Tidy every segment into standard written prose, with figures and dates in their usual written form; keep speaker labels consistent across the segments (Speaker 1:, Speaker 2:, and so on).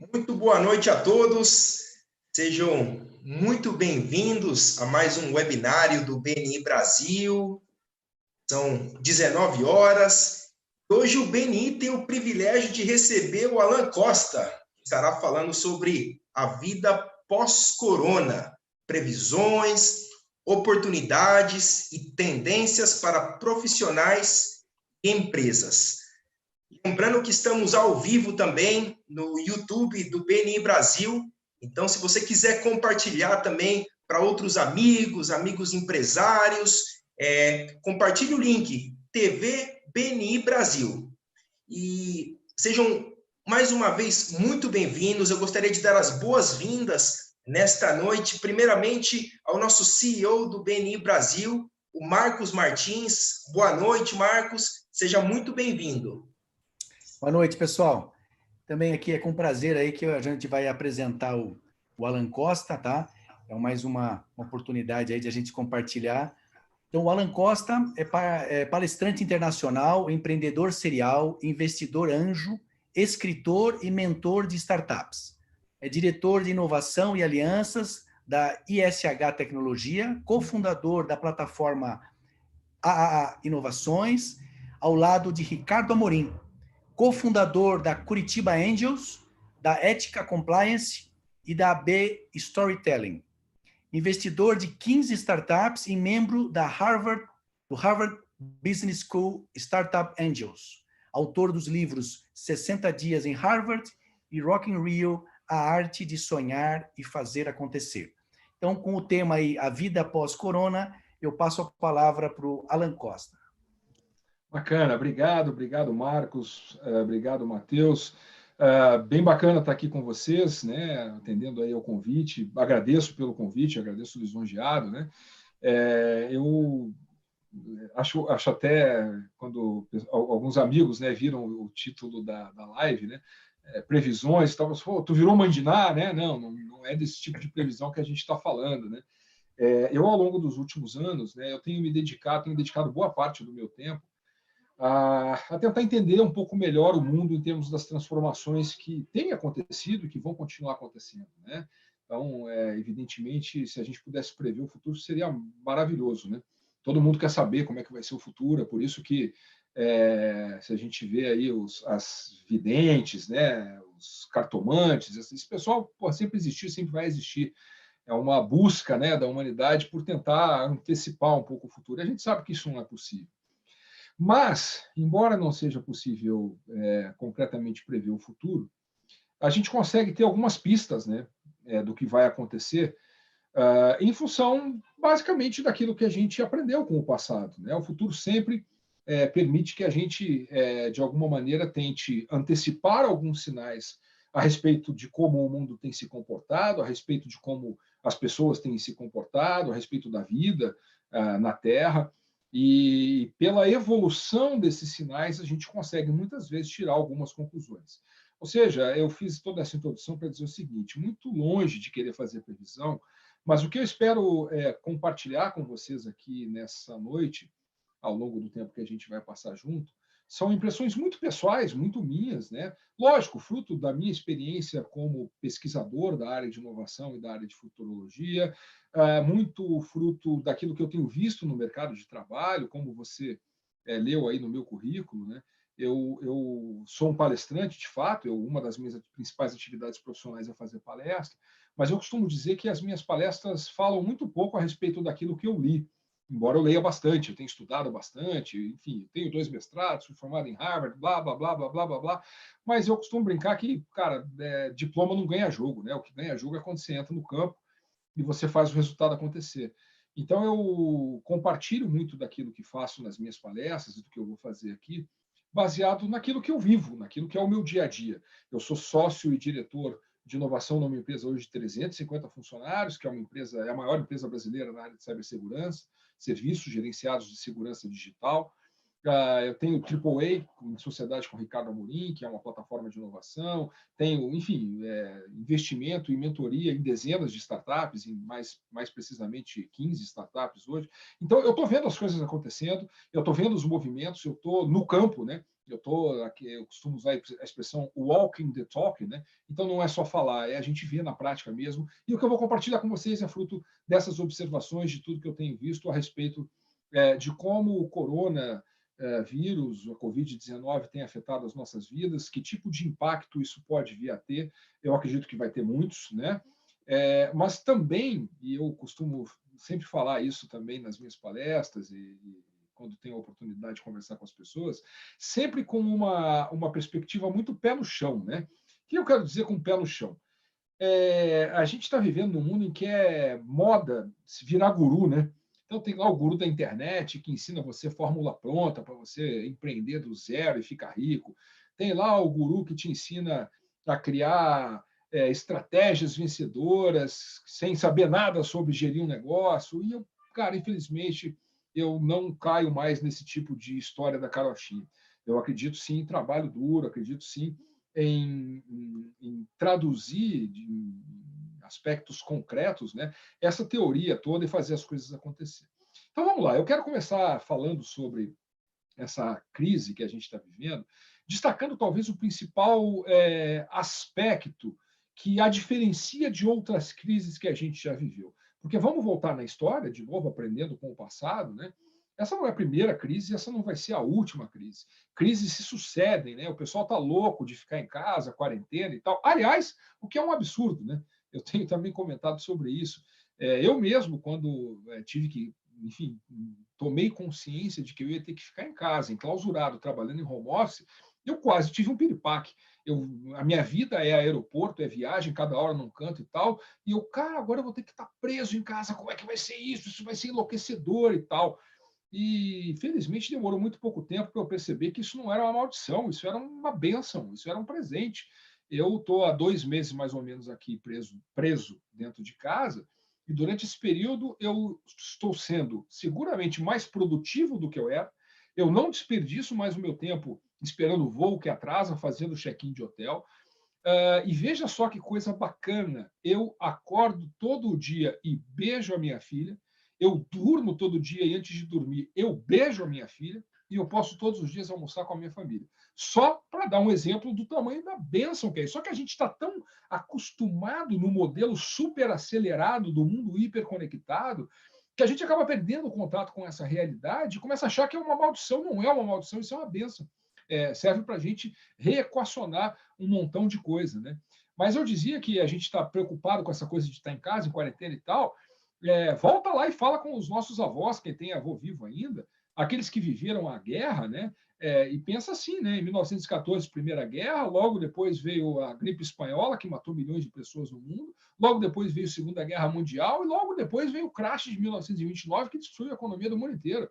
Speaker 1: Muito boa noite a todos. Sejam muito bem-vindos a mais um webinário do BNI Brasil. São 19 horas. Hoje o BNI tem o privilégio de receber o Alan Costa, que estará falando sobre a vida pós-corona, previsões, oportunidades e tendências para profissionais e empresas. Lembrando que estamos ao vivo também no YouTube do BNI Brasil. Então, se você quiser compartilhar também para outros amigos empresários, compartilhe o link TV BNI Brasil. E sejam mais uma vez muito bem-vindos. Eu gostaria de dar as boas-vindas nesta noite, primeiramente ao nosso CEO do BNI Brasil, o Marcos Martins. Boa noite, Marcos. Seja muito bem-vindo.
Speaker 2: Boa noite, pessoal. Também aqui é com prazer aí que a gente vai apresentar o Alan Costa, tá? É mais uma oportunidade aí de a gente compartilhar. Então, o Alan Costa é palestrante internacional, empreendedor serial, investidor anjo, escritor e mentor de startups. É diretor de inovação e alianças da ISH Tecnologia, cofundador da plataforma AAA Inovações, ao lado de Ricardo Amorim, cofundador da Curitiba Angels, da Ética Compliance e da AB Storytelling. Investidor de 15 startups e membro do Harvard Business School Startup Angels. Autor dos livros 60 Dias em Harvard e Rock in Rio, A Arte de Sonhar e Fazer Acontecer. Então, com o tema aí, A Vida Pós-Corona, eu passo a palavra para o Alan Costa.
Speaker 3: Bacana, obrigado Marcos, obrigado Matheus. Bem bacana estar aqui com vocês, né, atendendo aí ao convite. Agradeço pelo convite, agradeço o lisonjeado, né. Eu acho até quando alguns amigos, né, viram o título da live, né, previsões, tal, tu virou mandiná, né? Não é desse tipo de previsão que a gente está falando, né. Eu ao longo dos últimos anos, né, eu tenho dedicado boa parte do meu tempo a tentar entender um pouco melhor o mundo em termos das transformações que têm acontecido e que vão continuar acontecendo, né? Então, evidentemente, se a gente pudesse prever o futuro, seria maravilhoso, né? Todo mundo quer saber como é que vai ser o futuro, é por isso que se a gente vê aí as videntes, né, os cartomantes, esse pessoal sempre existiu, sempre vai existir. É uma busca, né, da humanidade por tentar antecipar um pouco o futuro. E a gente sabe que isso não é possível. Mas, embora não seja possível concretamente prever o futuro, a gente consegue ter algumas pistas, né, do que vai acontecer em função, basicamente, daquilo que a gente aprendeu com o passado, né? O futuro sempre permite que a gente, de alguma maneira, tente antecipar alguns sinais a respeito de como o mundo tem se comportado, a respeito de como as pessoas têm se comportado, a respeito da vida na Terra. E pela evolução desses sinais, a gente consegue muitas vezes tirar algumas conclusões. Ou seja, eu fiz toda essa introdução para dizer o seguinte: muito longe de querer fazer previsão, mas o que eu espero compartilhar com vocês aqui nessa noite, ao longo do tempo que a gente vai passar junto, são impressões muito pessoais, muito minhas, né? Lógico, fruto da minha experiência como pesquisador da área de inovação e da área de futurologia, muito fruto daquilo que eu tenho visto no mercado de trabalho, como você leu aí no meu currículo, né? Eu sou um palestrante, de fato, uma das minhas principais atividades profissionais é fazer palestra, mas eu costumo dizer que as minhas palestras falam muito pouco a respeito daquilo que eu li, embora eu leia bastante, eu tenho estudado bastante, enfim, tenho 2 mestrados, fui formado em Harvard, blá, blá, blá, blá, blá, blá, blá, mas eu costumo brincar que, cara, diploma não ganha jogo, né? O que ganha jogo é quando você entra no campo e você faz o resultado acontecer. Então, eu compartilho muito daquilo que faço nas minhas palestras e do que eu vou fazer aqui, baseado naquilo que eu vivo, naquilo que é o meu dia a dia. Eu sou sócio e diretor de inovação numa empresa hoje de 350 funcionários, que é a maior empresa brasileira na área de cibersegurança, serviços gerenciados de segurança digital. Eu tenho AAA, em sociedade com o Ricardo Amorim, que é uma plataforma de inovação. Tenho, enfim, investimento e mentoria em dezenas de startups, em mais precisamente 15 startups hoje. Então, eu estou vendo as coisas acontecendo, eu estou vendo os movimentos, eu estou no campo, né? Eu costumo usar a expressão walking the talk, né? Então, não é só falar, é a gente ver na prática mesmo. E o que eu vou compartilhar com vocês é fruto dessas observações, de tudo que eu tenho visto a respeito de como o coronavírus, a Covid-19 tem afetado as nossas vidas, que tipo de impacto isso pode vir a ter. Eu acredito que vai ter muitos, né? Mas também, e eu costumo sempre falar isso também nas minhas palestras e quando tenho a oportunidade de conversar com as pessoas, sempre com uma perspectiva muito pé no chão, né? O que eu quero dizer com pé no chão? A gente está vivendo num mundo em que é moda se virar guru, né? Então tem lá o guru da internet que ensina você fórmula pronta para você empreender do zero e ficar rico. Tem lá o guru que te ensina a criar estratégias vencedoras sem saber nada sobre gerir um negócio. E eu, cara, infelizmente, eu não caio mais nesse tipo de história da carochinha. Eu acredito sim em trabalho duro, acredito sim em traduzir em aspectos concretos, né, essa teoria toda e fazer as coisas acontecer. Então vamos lá, eu quero começar falando sobre essa crise que a gente está vivendo, destacando talvez o principal aspecto que a diferencia de outras crises que a gente já viveu. Porque vamos voltar na história, de novo, aprendendo com o passado, né? Essa não é a primeira crise, essa não vai ser a última crise. Crises se sucedem, né? O pessoal está louco de ficar em casa, quarentena e tal. Aliás, o que é um absurdo, né? Eu tenho também comentado sobre isso. Eu mesmo, quando tive que, enfim, tomei consciência de que eu ia ter que ficar em casa, enclausurado, trabalhando em home office, eu quase tive um piripaque. A minha vida é aeroporto, é viagem, cada hora num canto e tal. E eu, cara, agora eu vou ter que estar preso em casa, como é que vai ser isso? Isso vai ser enlouquecedor e tal. E, felizmente, demorou muito pouco tempo para eu perceber que isso não era uma maldição, isso era uma bênção, isso era um presente. Eu estou há 2 meses, mais ou menos, aqui preso dentro de casa, e durante esse período eu estou sendo seguramente mais produtivo do que eu era. Eu não desperdiço mais o meu tempo esperando o voo que atrasa, fazendo check-in de hotel. E veja só que coisa bacana. Eu acordo todo dia e beijo a minha filha. Eu durmo todo dia e antes de dormir eu beijo a minha filha. E eu posso todos os dias almoçar com a minha família. Só para dar um exemplo do tamanho da bênção que é. Só que a gente está tão acostumado no modelo super acelerado do mundo hiperconectado que a gente acaba perdendo o contato com essa realidade e começa a achar que é uma maldição. Não é uma maldição, isso é uma bênção. Serve para a gente reequacionar um montão de coisa, né? Mas eu dizia que a gente está preocupado com essa coisa de estar em casa, em quarentena e tal. Volta lá e fala com os nossos avós, quem tem avô vivo ainda, aqueles que viveram a guerra, né? E pensa assim, né? Em 1914, Primeira Guerra, logo depois veio a gripe espanhola, que matou milhões de pessoas no mundo, logo depois veio a Segunda Guerra Mundial e logo depois veio o crash de 1929, que destruiu a economia do mundo inteiro.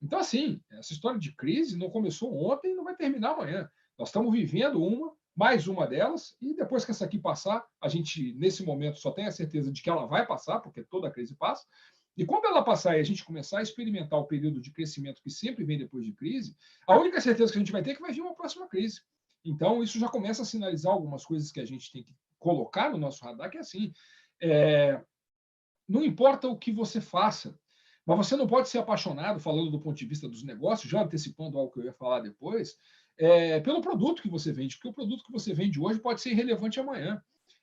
Speaker 3: Então, assim, essa história de crise não começou ontem e não vai terminar amanhã. Nós estamos vivendo mais uma delas, e depois que essa aqui passar, a gente, nesse momento, só tem a certeza de que ela vai passar, porque toda crise passa. E quando ela passar e a gente começar a experimentar o período de crescimento que sempre vem depois de crise, a única certeza que a gente vai ter é que vai vir uma próxima crise. Então, isso já começa a sinalizar algumas coisas que a gente tem que colocar no nosso radar, que é assim, não importa o que você faça, mas você não pode ser apaixonado, falando do ponto de vista dos negócios, já antecipando algo que eu ia falar depois, pelo produto que você vende, porque o produto que você vende hoje pode ser irrelevante amanhã.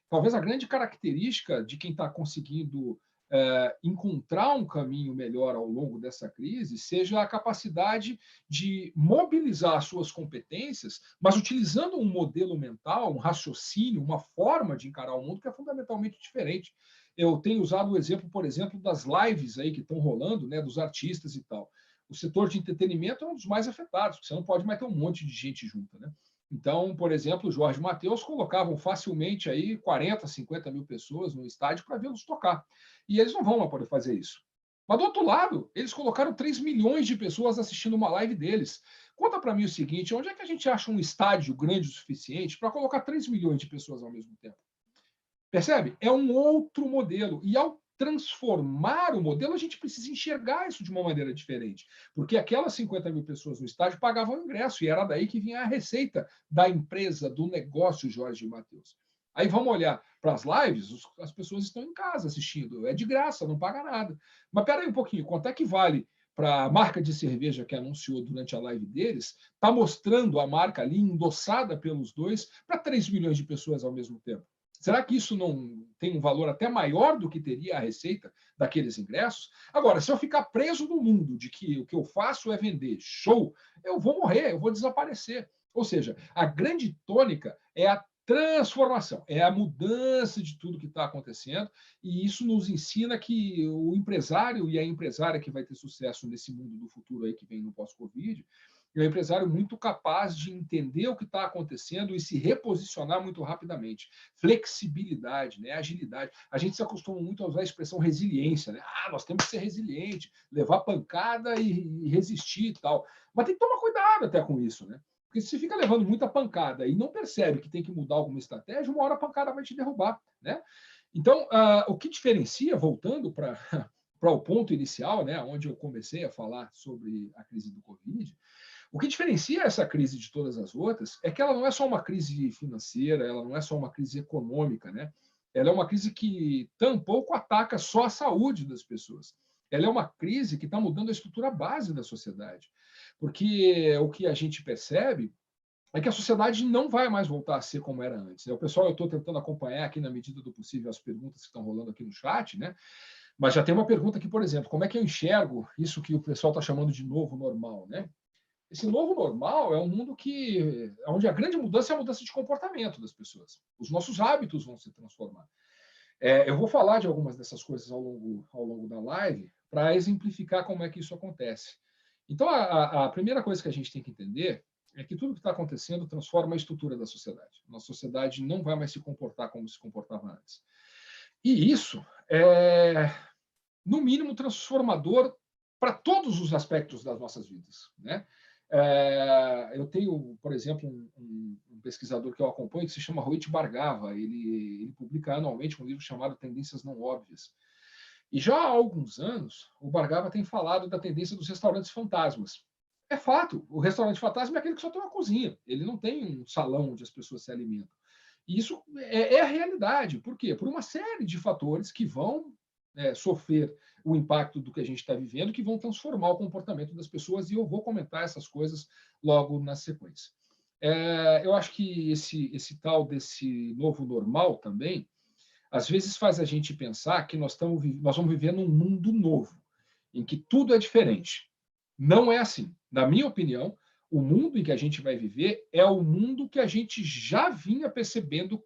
Speaker 3: Talvez a grande característica de quem está conseguindo encontrar um caminho melhor ao longo dessa crise seja a capacidade de mobilizar suas competências, mas utilizando um modelo mental, um raciocínio, uma forma de encarar o mundo que é fundamentalmente diferente. Eu tenho usado o exemplo, por exemplo, das lives aí que estão rolando, né, dos artistas e tal. O setor de entretenimento é um dos mais afetados, porque você não pode mais ter um monte de gente junta, né? Então, por exemplo, o Jorge Mateus colocavam facilmente aí 40, 50 mil pessoas no estádio para vê-los tocar. E eles não vão mais poder fazer isso. Mas, do outro lado, eles colocaram 3 milhões de pessoas assistindo uma live deles. Conta para mim o seguinte, onde é que a gente acha um estádio grande o suficiente para colocar 3 milhões de pessoas ao mesmo tempo? Percebe? É um outro modelo. E ao transformar o modelo, a gente precisa enxergar isso de uma maneira diferente. Porque aquelas 50 mil pessoas no estádio pagavam o ingresso, e era daí que vinha a receita da empresa, do negócio Jorge Mateus. Aí vamos olhar para as lives, as pessoas estão em casa assistindo, é de graça, não paga nada. Mas espera aí um pouquinho, quanto é que vale para a marca de cerveja que anunciou durante a live deles, está mostrando a marca ali endossada pelos dois para 3 milhões de pessoas ao mesmo tempo? Será que isso não tem um valor até maior do que teria a receita daqueles ingressos? Agora, se eu ficar preso no mundo de que o que eu faço é vender show, eu vou morrer, eu vou desaparecer. Ou seja, a grande tônica é a transformação, é a mudança de tudo que está acontecendo, e isso nos ensina que o empresário e a empresária que vai ter sucesso nesse mundo do futuro aí que vem no pós-Covid, é um empresário muito capaz de entender o que está acontecendo e se reposicionar muito rapidamente. Flexibilidade, né? Agilidade. A gente se acostuma muito a usar a expressão resiliência, né? Nós temos que ser resiliente, levar pancada e resistir e tal. Mas tem que tomar cuidado até com isso, né? Porque se você fica levando muita pancada e não percebe que tem que mudar alguma estratégia, uma hora a pancada vai te derrubar, né? Então, o que diferencia, voltando para o ponto inicial, né, onde eu comecei a falar sobre a crise do Covid, o que diferencia essa crise de todas as outras é que ela não é só uma crise financeira, ela não é só uma crise econômica, né? Ela é uma crise que tampouco ataca só a saúde das pessoas. Ela é uma crise que está mudando a estrutura base da sociedade. Porque o que a gente percebe é que a sociedade não vai mais voltar a ser como era antes. O pessoal, eu estou tentando acompanhar aqui na medida do possível as perguntas que estão rolando aqui no chat, né? Mas já tem uma pergunta aqui, por exemplo, como é que eu enxergo isso que o pessoal está chamando de novo normal, né? Esse novo normal é um mundo onde a grande mudança é a mudança de comportamento das pessoas. Os nossos hábitos vão se transformar. Eu vou falar de algumas dessas coisas ao longo da live para exemplificar como é que isso acontece. Então, a primeira coisa que a gente tem que entender é que tudo que está acontecendo transforma a estrutura da sociedade. Nossa sociedade não vai mais se comportar como se comportava antes. E isso é, no mínimo, transformador para todos os aspectos das nossas vidas, né? Eu tenho, por exemplo, um pesquisador que eu acompanho que se chama Rohit Bhargava. Ele publica anualmente um livro chamado Tendências Não Óbvias. E já há alguns anos, o Bhargava tem falado da tendência dos restaurantes fantasmas. É fato, o restaurante fantasma é aquele que só tem uma cozinha, ele não tem um salão onde as pessoas se alimentam. E isso é a realidade. Por quê? Por uma série de fatores que vão sofrer o impacto do que a gente está vivendo, que vão transformar o comportamento das pessoas, e eu vou comentar essas coisas logo na sequência. Eu acho que esse tal desse novo normal também, às vezes faz a gente pensar que nós vamos viver num mundo novo, em que tudo é diferente. Não é assim. Na minha opinião, o mundo em que a gente vai viver é o mundo que a gente já vinha percebendo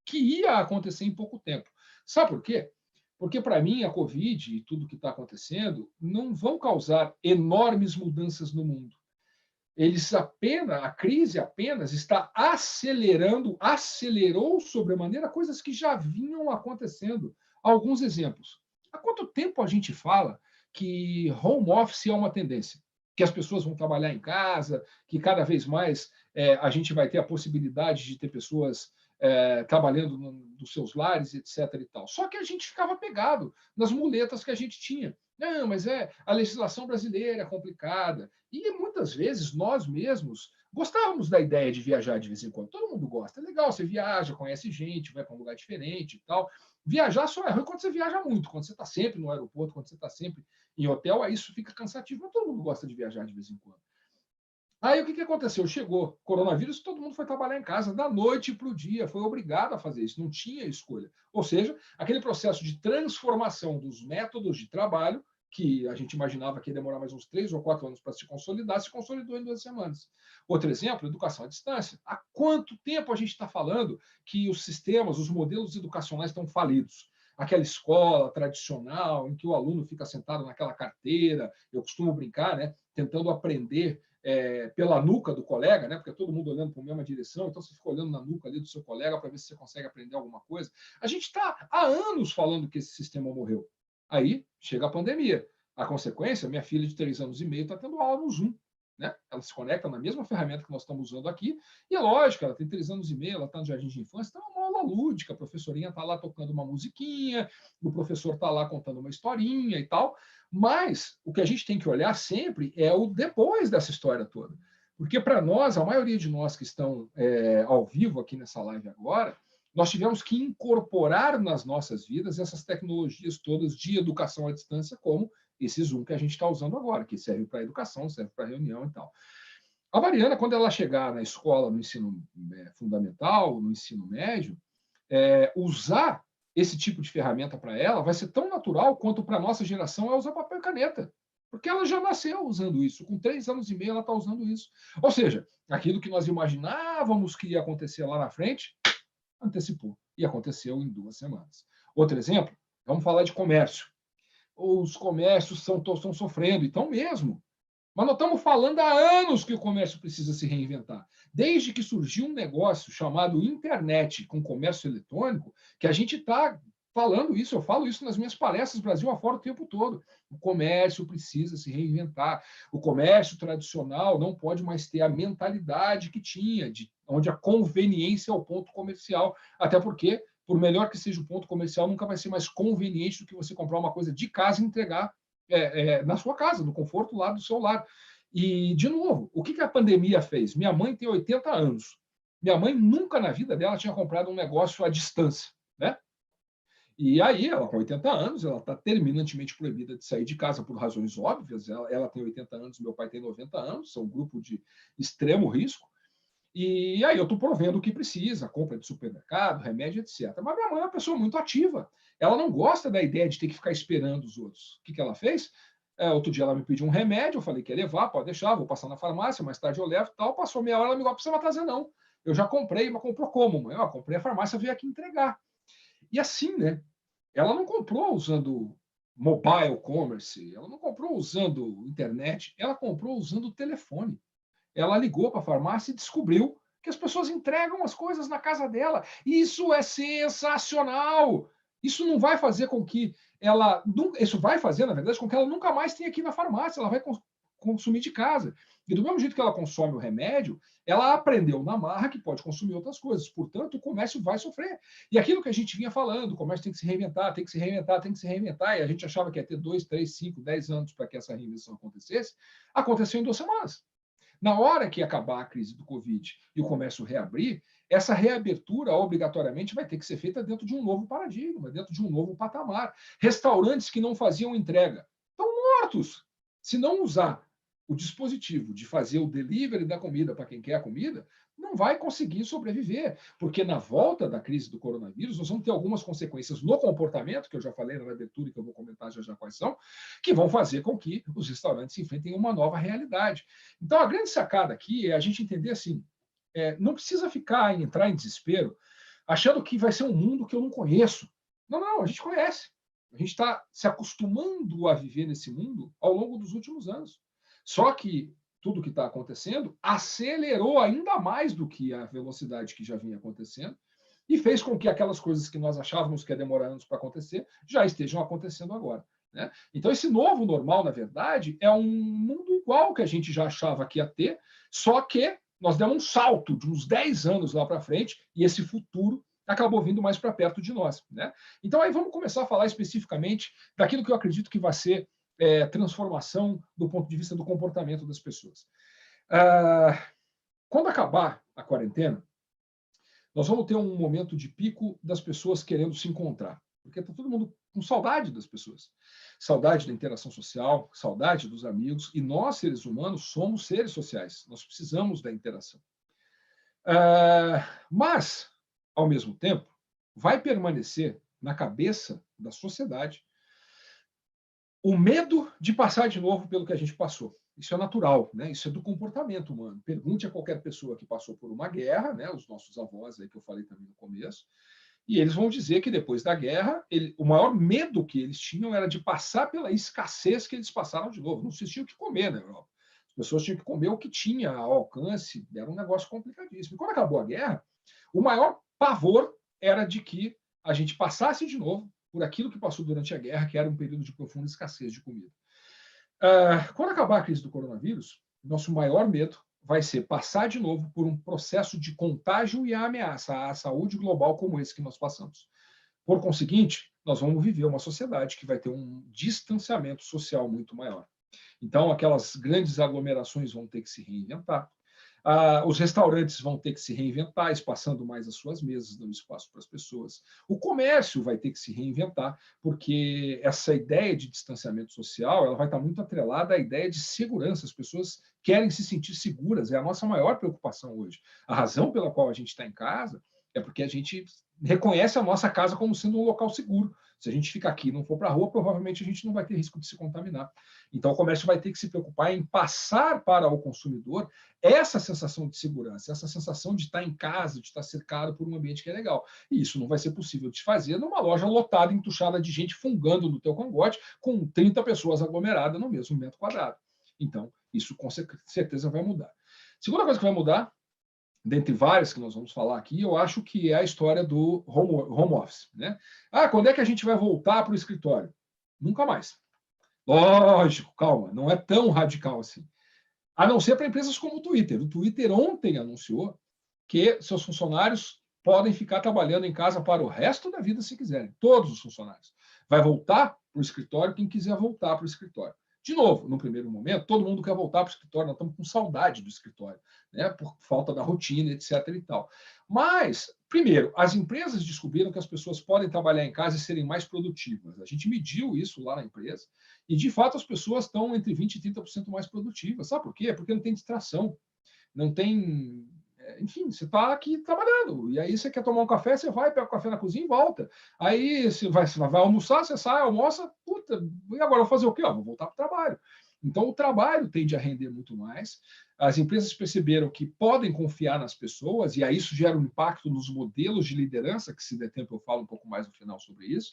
Speaker 3: que ia acontecer em pouco tempo. Sabe por quê? Porque, para mim, a Covid e tudo que está acontecendo não vão causar enormes mudanças no mundo. A crise apenas está acelerou sobremaneira coisas que já vinham acontecendo. Alguns exemplos. Há quanto tempo a gente fala que home office é uma tendência? Que as pessoas vão trabalhar em casa, que cada vez mais a gente vai ter a possibilidade de ter pessoas trabalhando dos seus lares, etc. e tal. Só que a gente ficava pegado nas muletas que a gente tinha. Não, mas a legislação brasileira é complicada. E muitas vezes nós mesmos gostávamos da ideia de viajar de vez em quando. Todo mundo gosta. É legal, você viaja, conhece gente, vai para um lugar diferente e tal. Viajar só é ruim quando você viaja muito, quando você está sempre no aeroporto, quando você está sempre em hotel, aí isso fica cansativo. Mas todo mundo gosta de viajar de vez em quando. Aí o que aconteceu? Chegou coronavírus, todo mundo foi trabalhar em casa da noite para o dia, foi obrigado a fazer isso, não tinha escolha. Ou seja, aquele processo de transformação dos métodos de trabalho, que a gente imaginava que ia demorar mais uns 3 ou 4 anos para se consolidar, se consolidou em 2 semanas. Outro exemplo, educação à distância. Há quanto tempo a gente está falando que os sistemas, os modelos educacionais estão falidos? Aquela escola tradicional em que o aluno fica sentado naquela carteira, eu costumo brincar, né, tentando aprender pela nuca do colega, né? Porque é todo mundo olhando para a mesma direção, então você fica olhando na nuca ali do seu colega para ver se você consegue aprender alguma coisa. A gente está há anos falando que esse sistema morreu. Aí chega a pandemia. A consequência, minha filha de 3 anos e meio está tendo aula no Zoom. Né? Ela se conecta na mesma ferramenta que nós estamos usando aqui, e é lógico, ela tem 3 anos e meio, ela está no jardim de infância, então é uma aula lúdica, a professorinha está lá tocando uma musiquinha, o professor está lá contando uma historinha e tal, mas o que a gente tem que olhar sempre é o depois dessa história toda. Porque para nós, a maioria de nós que estão ao vivo aqui nessa live agora, nós tivemos que incorporar nas nossas vidas essas tecnologias todas de educação à distância, como esse Zoom que a gente está usando agora, que serve para educação, serve para reunião e tal. A Mariana, quando ela chegar na escola, no ensino fundamental, no ensino médio, usar esse tipo de ferramenta para ela vai ser tão natural quanto para a nossa geração é usar papel e caneta. Porque ela já nasceu usando isso. Com 3 anos e meio, ela está usando isso. Ou seja, aquilo que nós imaginávamos que ia acontecer lá na frente, antecipou. E aconteceu em 2 semanas. Outro exemplo, vamos falar de comércio. Os comércios estão sofrendo, então mesmo. Mas nós estamos falando há anos que o comércio precisa se reinventar. Desde que surgiu um negócio chamado internet com comércio eletrônico, que a gente está falando isso, eu falo isso nas minhas palestras Brasil afora o tempo todo. O comércio precisa se reinventar. O comércio tradicional não pode mais ter a mentalidade que tinha, onde a conveniência é o ponto comercial. Até porque, por melhor que seja o ponto comercial, nunca vai ser mais conveniente do que você comprar uma coisa de casa e entregar na sua casa, no conforto lá do seu lar. E, de novo, o que a pandemia fez? Minha mãe tem 80 anos. Minha mãe nunca na vida dela tinha comprado um negócio à distância, né? E aí, ela com 80 anos, ela está terminantemente proibida de sair de casa por razões óbvias. Ela tem 80 anos, meu pai tem 90 anos, são um grupo de extremo risco. E aí eu estou provendo o que precisa, compra de supermercado, remédio, etc. Mas minha mãe é uma pessoa muito ativa. Ela não gosta da ideia de ter que ficar esperando os outros. O que ela fez? Outro dia ela me pediu um remédio, eu falei que ia levar, pode deixar, vou passar na farmácia, mais tarde eu levo e tal. Passou meia hora, ela me ligou, não precisa trazer não. Eu já comprei, mas comprou como, mãe? Comprei a farmácia, veio aqui entregar. E assim, né? Ela não comprou usando mobile commerce, ela não comprou usando internet, ela comprou usando o telefone. Ela ligou para a farmácia e descobriu que as pessoas entregam as coisas na casa dela. Isso é sensacional! Isso não vai fazer com que ela... Isso vai fazer, na verdade, com que ela nunca mais tenha que ir na farmácia. Ela vai consumir de casa. E do mesmo jeito que ela consome o remédio, ela aprendeu na marra que pode consumir outras coisas. Portanto, o comércio vai sofrer. E aquilo que a gente vinha falando, o comércio tem que se reinventar, tem que se reinventar, tem que se reinventar. E a gente achava que ia ter 2, 3, 5, 10 anos para que essa reinvenção acontecesse. Aconteceu em 2 semanas. Na hora que acabar a crise do Covid e o comércio reabrir, essa reabertura obrigatoriamente vai ter que ser feita dentro de um novo paradigma, dentro de um novo patamar. Restaurantes que não faziam entrega estão mortos. Se não usar o dispositivo de fazer o delivery da comida para quem quer a comida, não vai conseguir sobreviver, porque na volta da crise do coronavírus, nós vamos ter algumas consequências no comportamento, que eu já falei na abertura e que eu vou comentar já quais são, que vão fazer com que os restaurantes enfrentem uma nova realidade. Então, a grande sacada aqui é a gente entender assim, não precisa entrar em desespero, achando que vai ser um mundo que eu não conheço. Não, a gente conhece. A gente está se acostumando a viver nesse mundo ao longo dos últimos anos. Só que tudo que está acontecendo acelerou ainda mais do que a velocidade que já vinha acontecendo e fez com que aquelas coisas que nós achávamos que ia demorar anos para acontecer já estejam acontecendo agora. Né? Então, esse novo normal, na verdade, é um mundo igual que a gente já achava que ia ter, só que nós demos um salto de uns 10 anos lá para frente e esse futuro acabou vindo mais para perto de nós. Né? Então, aí vamos começar a falar especificamente daquilo que eu acredito que vai ser transformação do ponto de vista do comportamento das pessoas. Quando acabar a quarentena, nós vamos ter um momento de pico das pessoas querendo se encontrar, porque está todo mundo com saudade das pessoas. Saudade da interação social, saudade dos amigos, e nós, seres humanos, somos seres sociais, nós precisamos da interação. Mas, ao mesmo tempo, vai permanecer na cabeça da sociedade o medo de passar de novo pelo que a gente passou. Isso é natural, né? Isso é do comportamento humano. Pergunte a qualquer pessoa que passou por uma guerra, né? Os nossos avós, aí que eu falei também no começo, e eles vão dizer que depois da guerra, o maior medo que eles tinham era de passar pela escassez que eles passaram de novo. Não se tinha o que comer na Europa. As pessoas tinham que comer o que tinha ao alcance, era um negócio complicadíssimo. E quando acabou a guerra, o maior pavor era de que a gente passasse de novo por aquilo que passou durante a guerra, que era um período de profunda escassez de comida. Quando acabar a crise do coronavírus, nosso maior medo vai ser passar de novo por um processo de contágio e ameaça à saúde global como esse que nós passamos. Por conseguinte, nós vamos viver uma sociedade que vai ter um distanciamento social muito maior. Então, aquelas grandes aglomerações vão ter que se reinventar. Os restaurantes vão ter que se reinventar, espaçando mais as suas mesas, dando espaço para as pessoas. O comércio vai ter que se reinventar, porque essa ideia de distanciamento social ela vai estar muito atrelada à ideia de segurança. As pessoas querem se sentir seguras, é a nossa maior preocupação hoje. A razão pela qual a gente está em casa é porque a gente reconhece a nossa casa como sendo um local seguro. Se a gente ficar aqui e não for para a rua, provavelmente a gente não vai ter risco de se contaminar. Então, o comércio vai ter que se preocupar em passar para o consumidor essa sensação de segurança, essa sensação de estar em casa, de estar cercado por um ambiente que é legal. E isso não vai ser possível de fazer numa loja lotada, entuchada de gente fungando no teu cangote, com 30 pessoas aglomeradas no mesmo metro quadrado. Então, isso com certeza vai mudar. Segunda coisa que vai mudar, dentre várias que nós vamos falar aqui, eu acho que é a história do home office. Né? Quando é que a gente vai voltar para o escritório? Nunca mais. Lógico, calma, não é tão radical assim. A não ser para empresas como o Twitter. O Twitter ontem anunciou que seus funcionários podem ficar trabalhando em casa para o resto da vida se quiserem. Todos os funcionários. Vai voltar para o escritório quem quiser voltar para o escritório. De novo, no primeiro momento, todo mundo quer voltar para o escritório, nós estamos com saudade do escritório, né? Por falta da rotina, etc. e tal. Mas, primeiro, as empresas descobriram que as pessoas podem trabalhar em casa e serem mais produtivas. A gente mediu isso lá na empresa e, de fato, as pessoas estão entre 20% e 30% mais produtivas. Sabe por quê? Porque não tem distração, não tem... Enfim, você está aqui trabalhando, e aí você quer tomar um café, você vai, pega o café na cozinha e volta. Aí você vai almoçar, você sai, almoça, puta, e agora eu vou fazer o quê? Vou voltar para o trabalho. Então, o trabalho tende a render muito mais. As empresas perceberam que podem confiar nas pessoas, e aí isso gera um impacto nos modelos de liderança, que se der tempo eu falo um pouco mais no final sobre isso.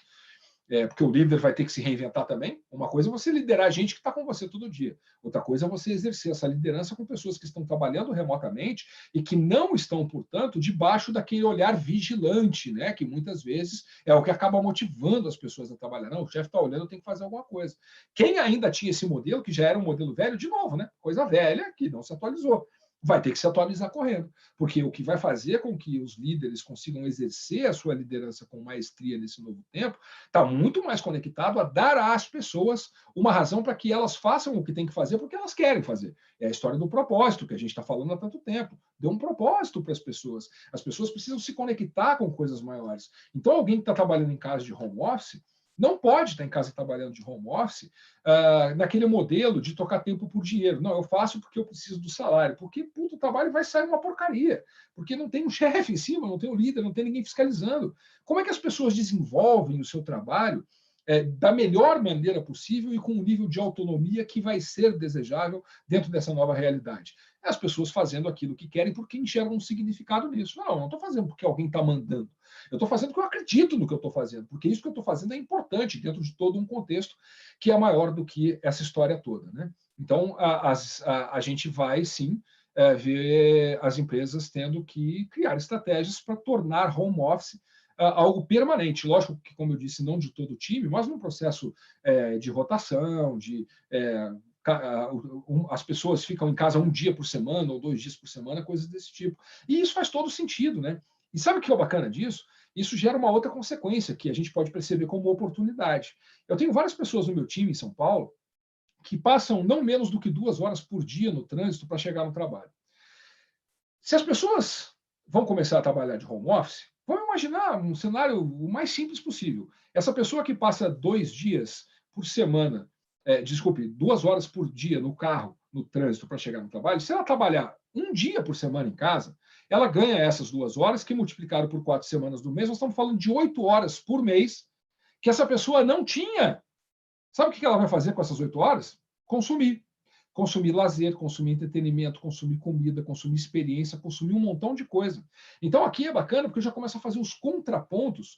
Speaker 3: Porque o líder vai ter que se reinventar também. Uma coisa é você liderar gente que está com você todo dia. Outra coisa é você exercer essa liderança com pessoas que estão trabalhando remotamente e que não estão, portanto, debaixo daquele olhar vigilante, né? Que muitas vezes é o que acaba motivando as pessoas a trabalhar. Não, o chefe está olhando, eu tenho que fazer alguma coisa. Quem ainda tinha esse modelo, que já era um modelo velho, de novo, né? Coisa velha que não se atualizou. Vai ter que se atualizar correndo, porque o que vai fazer com que os líderes consigam exercer a sua liderança com maestria nesse novo tempo está muito mais conectado a dar às pessoas uma razão para que elas façam o que tem que fazer porque elas querem fazer. É a história do propósito, que a gente está falando há tanto tempo. Dê um propósito para as pessoas. As pessoas precisam se conectar com coisas maiores. Então, alguém que está trabalhando em casa de home office não pode estar em casa trabalhando de home office naquele modelo de tocar tempo por dinheiro. Não, eu faço porque eu preciso do salário. Porque o trabalho vai sair uma porcaria. Porque não tem um chefe em cima, não tem um líder, não tem ninguém fiscalizando. Como é que as pessoas desenvolvem o seu trabalho da melhor maneira possível e com um nível de autonomia que vai ser desejável dentro dessa nova realidade? As pessoas fazendo aquilo que querem porque enxergam um significado nisso. Não estou fazendo porque alguém está mandando. Eu estou fazendo porque eu acredito no que eu estou fazendo, porque isso que eu estou fazendo é importante dentro de todo um contexto que é maior do que essa história toda. Né? Então, a gente vai, sim, ver as empresas tendo que criar estratégias para tornar home office algo permanente. Lógico que, como eu disse, não de todo o time, mas num processo de rotação, as pessoas ficam em casa um dia por semana ou 2 dias por semana, coisas desse tipo. E isso faz todo sentido, né? E sabe o que é o bacana disso? Isso gera uma outra consequência que a gente pode perceber como oportunidade. Eu tenho várias pessoas no meu time em São Paulo que passam não menos do que 2 horas por dia no trânsito para chegar no trabalho. Se as pessoas vão começar a trabalhar de home office, vamos imaginar um cenário o mais simples possível. Essa pessoa que passa 2 dias por semana, 2 horas por dia no carro, no trânsito para chegar no trabalho, se ela trabalhar 1 dia por semana em casa, ela ganha essas 2 horas, que multiplicado por 4 semanas do mês, nós estamos falando de 8 horas por mês que essa pessoa não tinha. Sabe o que ela vai fazer com essas 8 horas? Consumir. Consumir lazer, consumir entretenimento, consumir comida, consumir experiência, consumir um montão de coisa. Então, aqui é bacana porque eu já começo a fazer os contrapontos,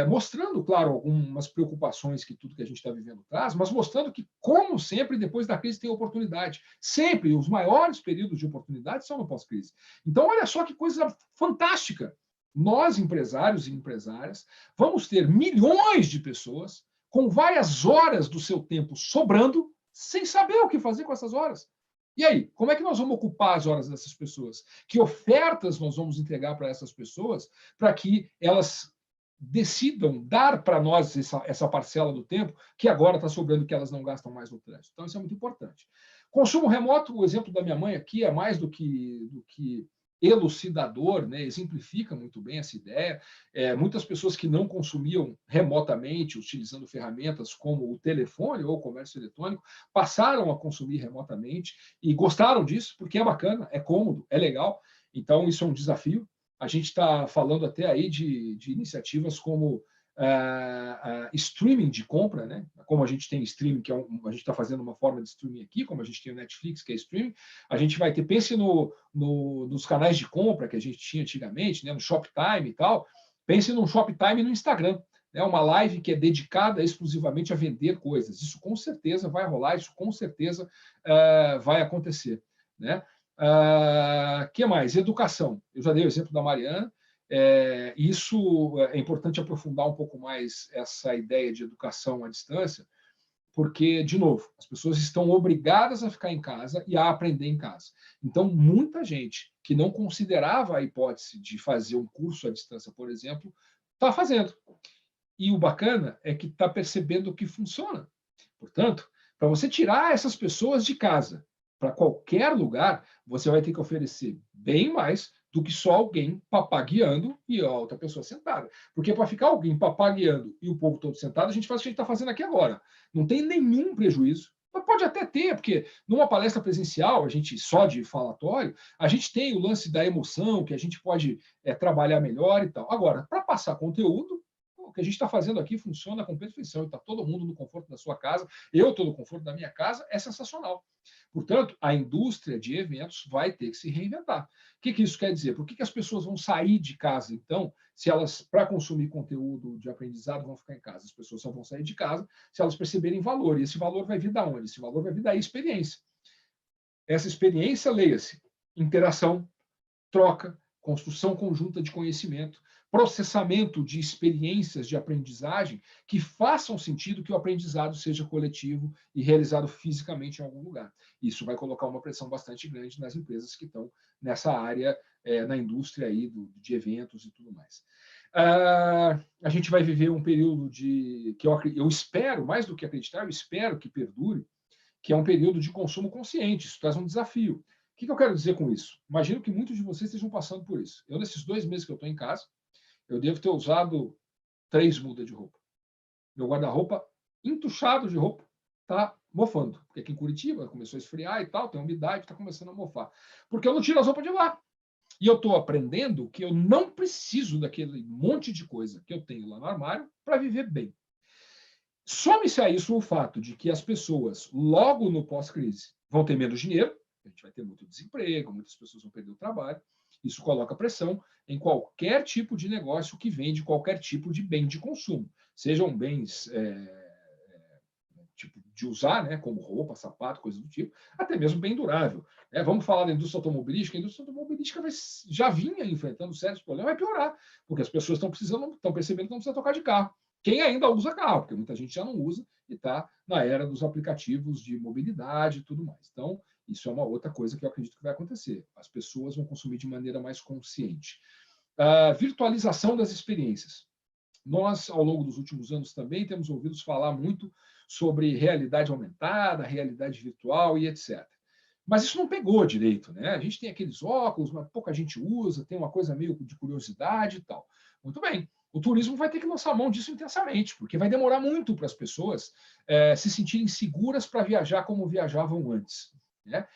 Speaker 3: mostrando, claro, algumas preocupações que tudo que a gente está vivendo traz, mas mostrando que, como sempre, depois da crise tem oportunidade. Sempre, os maiores períodos de oportunidade são no pós-crise. Então, olha só que coisa fantástica. Nós, empresários e empresárias, vamos ter milhões de pessoas com várias horas do seu tempo sobrando, sem saber o que fazer com essas horas. E aí, como é que nós vamos ocupar as horas dessas pessoas? Que ofertas nós vamos entregar para essas pessoas para que elas decidam dar para nós essa parcela do tempo que agora está sobrando, que elas não gastam mais no trânsito? Então, isso é muito importante. Consumo remoto, o exemplo da minha mãe aqui é mais do que elucidador, né? Exemplifica muito bem essa ideia. Muitas pessoas que não consumiam remotamente, utilizando ferramentas como o telefone ou o comércio eletrônico, passaram a consumir remotamente e gostaram disso, porque é bacana, é cômodo, é legal. Então, isso é um desafio. A gente está falando até aí de iniciativas como streaming de compra, né? Como a gente tem streaming, que a gente está fazendo uma forma de streaming aqui, como a gente tem o Netflix, que é streaming, a gente vai ter, pense nos canais de compra que a gente tinha antigamente, né? No Shoptime e tal, pense num Shoptime no Instagram, né? Uma live que é dedicada exclusivamente a vender coisas. Isso com certeza vai rolar, isso com certeza vai acontecer, né? Que mais? Educação. Eu já dei o exemplo da Mariana. Isso é importante aprofundar um pouco mais essa ideia de educação à distância, porque, de novo, as pessoas estão obrigadas a ficar em casa e a aprender em casa. Então, muita gente que não considerava a hipótese de fazer um curso à distância, por exemplo, está fazendo. E o bacana é que está percebendo que funciona. Portanto, para você tirar essas pessoas de casa para qualquer lugar, você vai ter que oferecer bem mais do que só alguém papagueando e a outra pessoa sentada. Porque para ficar alguém papagueando e o povo todo sentado, a gente faz o que a gente está fazendo aqui agora. Não tem nenhum prejuízo. Mas pode até ter, porque numa palestra presencial, a gente só de falatório, a gente tem o lance da emoção, que a gente pode trabalhar melhor e tal. Agora, para passar conteúdo, o que a gente está fazendo aqui funciona com perfeição. Está todo mundo no conforto da sua casa, eu estou no conforto da minha casa, é sensacional. Portanto, a indústria de eventos vai ter que se reinventar. O que isso quer dizer? Por que as pessoas vão sair de casa, então, se elas, para consumir conteúdo de aprendizado, vão ficar em casa? As pessoas só vão sair de casa se elas perceberem valor. E esse valor vai vir da onde? Esse valor vai vir da experiência. Essa experiência, leia-se, interação, troca, construção conjunta de conhecimento, processamento de experiências de aprendizagem que façam sentido que o aprendizado seja coletivo e realizado fisicamente em algum lugar. Isso vai colocar uma pressão bastante grande nas empresas que estão nessa área, na indústria aí de eventos e tudo mais. A gente vai viver um período que eu espero, mais do que acreditar, eu espero que perdure, que é um período de consumo consciente. Isso traz um desafio. O que eu quero dizer com isso? Imagino que muitos de vocês estejam passando por isso. Eu, nesses 2 meses que eu estou em casa, eu devo ter usado 3 mudas de roupa. Meu guarda-roupa, entuchado de roupa, está mofando. Porque aqui em Curitiba começou a esfriar e tal, tem umidade, está começando a mofar. Porque eu não tiro as roupas de lá. E eu estou aprendendo que eu não preciso daquele monte de coisa que eu tenho lá no armário para viver bem. Some-se a isso o fato de que as pessoas, logo no pós-crise, vão ter menos dinheiro, a gente vai ter muito desemprego, muitas pessoas vão perder o trabalho. Isso coloca pressão em qualquer tipo de negócio que vende qualquer tipo de bem de consumo, sejam bens tipo de usar, né, como roupa, sapato, coisa do tipo, até mesmo bem durável. Vamos falar da indústria automobilística. A indústria automobilística já vinha enfrentando sérios problemas, vai piorar, porque as pessoas estão percebendo que não precisa trocar de carro. Quem ainda usa carro, porque muita gente já não usa e está na era dos aplicativos de mobilidade e tudo mais. Então, isso é uma outra coisa que eu acredito que vai acontecer. As pessoas vão consumir de maneira mais consciente. Virtualização das experiências. Nós, ao longo dos últimos anos, também temos ouvido falar muito sobre realidade aumentada, realidade virtual e etc. Mas isso não pegou direito, né? A gente tem aqueles óculos, mas pouca gente usa, tem uma coisa meio de curiosidade e tal. Muito bem. O turismo vai ter que lançar mão disso intensamente, porque vai demorar muito para as pessoas se sentirem seguras para viajar como viajavam antes, né?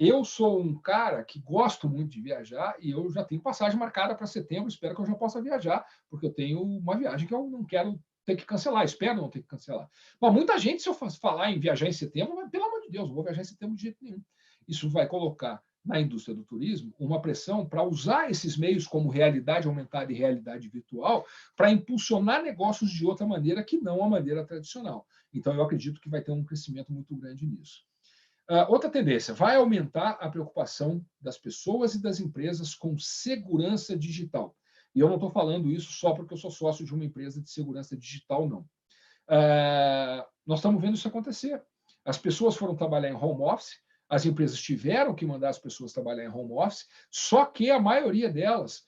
Speaker 3: Eu sou um cara que gosto muito de viajar e eu já tenho passagem marcada para setembro, espero que eu já possa viajar, porque eu tenho uma viagem que eu não quero ter que cancelar, espero não ter que cancelar. Bom, muita gente, se eu falar em viajar em setembro, mas, pelo amor de Deus, não vou viajar em setembro de jeito nenhum. Isso vai colocar na indústria do turismo uma pressão para usar esses meios como realidade aumentada e realidade virtual para impulsionar negócios de outra maneira que não a maneira tradicional. Então, eu acredito que vai ter um crescimento muito grande nisso. Outra tendência, vai aumentar a preocupação das pessoas e das empresas com segurança digital. E eu não estou falando isso só porque eu sou sócio de uma empresa de segurança digital, não. Nós estamos vendo isso acontecer. As pessoas foram trabalhar em home office, as empresas tiveram que mandar as pessoas trabalhar em home office, só que a maioria delas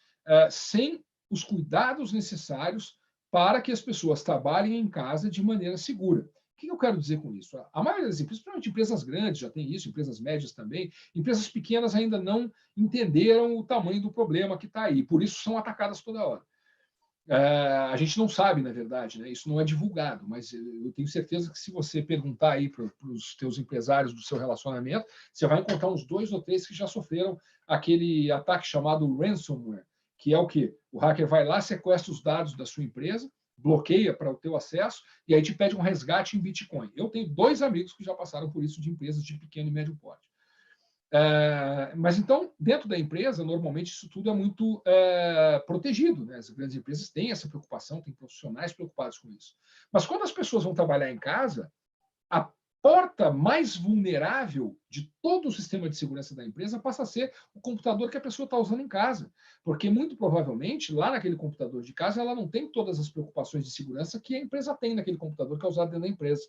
Speaker 3: sem os cuidados necessários para que as pessoas trabalhem em casa de maneira segura. O que eu quero dizer com isso? A maioria das empresas, principalmente empresas grandes, já tem isso, empresas médias também, empresas pequenas ainda não entenderam o tamanho do problema que está aí, por isso são atacadas toda hora. A gente não sabe, na verdade, né? Isso não é divulgado, mas eu tenho certeza que se você perguntar aí para os teus empresários do seu relacionamento, você vai encontrar uns 2 ou 3 que já sofreram aquele ataque chamado ransomware, que é o quê? O hacker vai lá, sequestra os dados da sua empresa, bloqueia para o teu acesso e aí te pede um resgate em Bitcoin. Eu tenho 2 amigos que já passaram por isso de empresas de pequeno e médio porte. Mas então, dentro da empresa, normalmente isso tudo é muito protegido, né? As grandes empresas têm essa preocupação, têm profissionais preocupados com isso. Mas quando as pessoas vão trabalhar em casa, a porta mais vulnerável de todo o sistema de segurança da empresa passa a ser o computador que a pessoa está usando em casa. Porque, muito provavelmente, lá naquele computador de casa, ela não tem todas as preocupações de segurança que a empresa tem naquele computador que é usado dentro da empresa.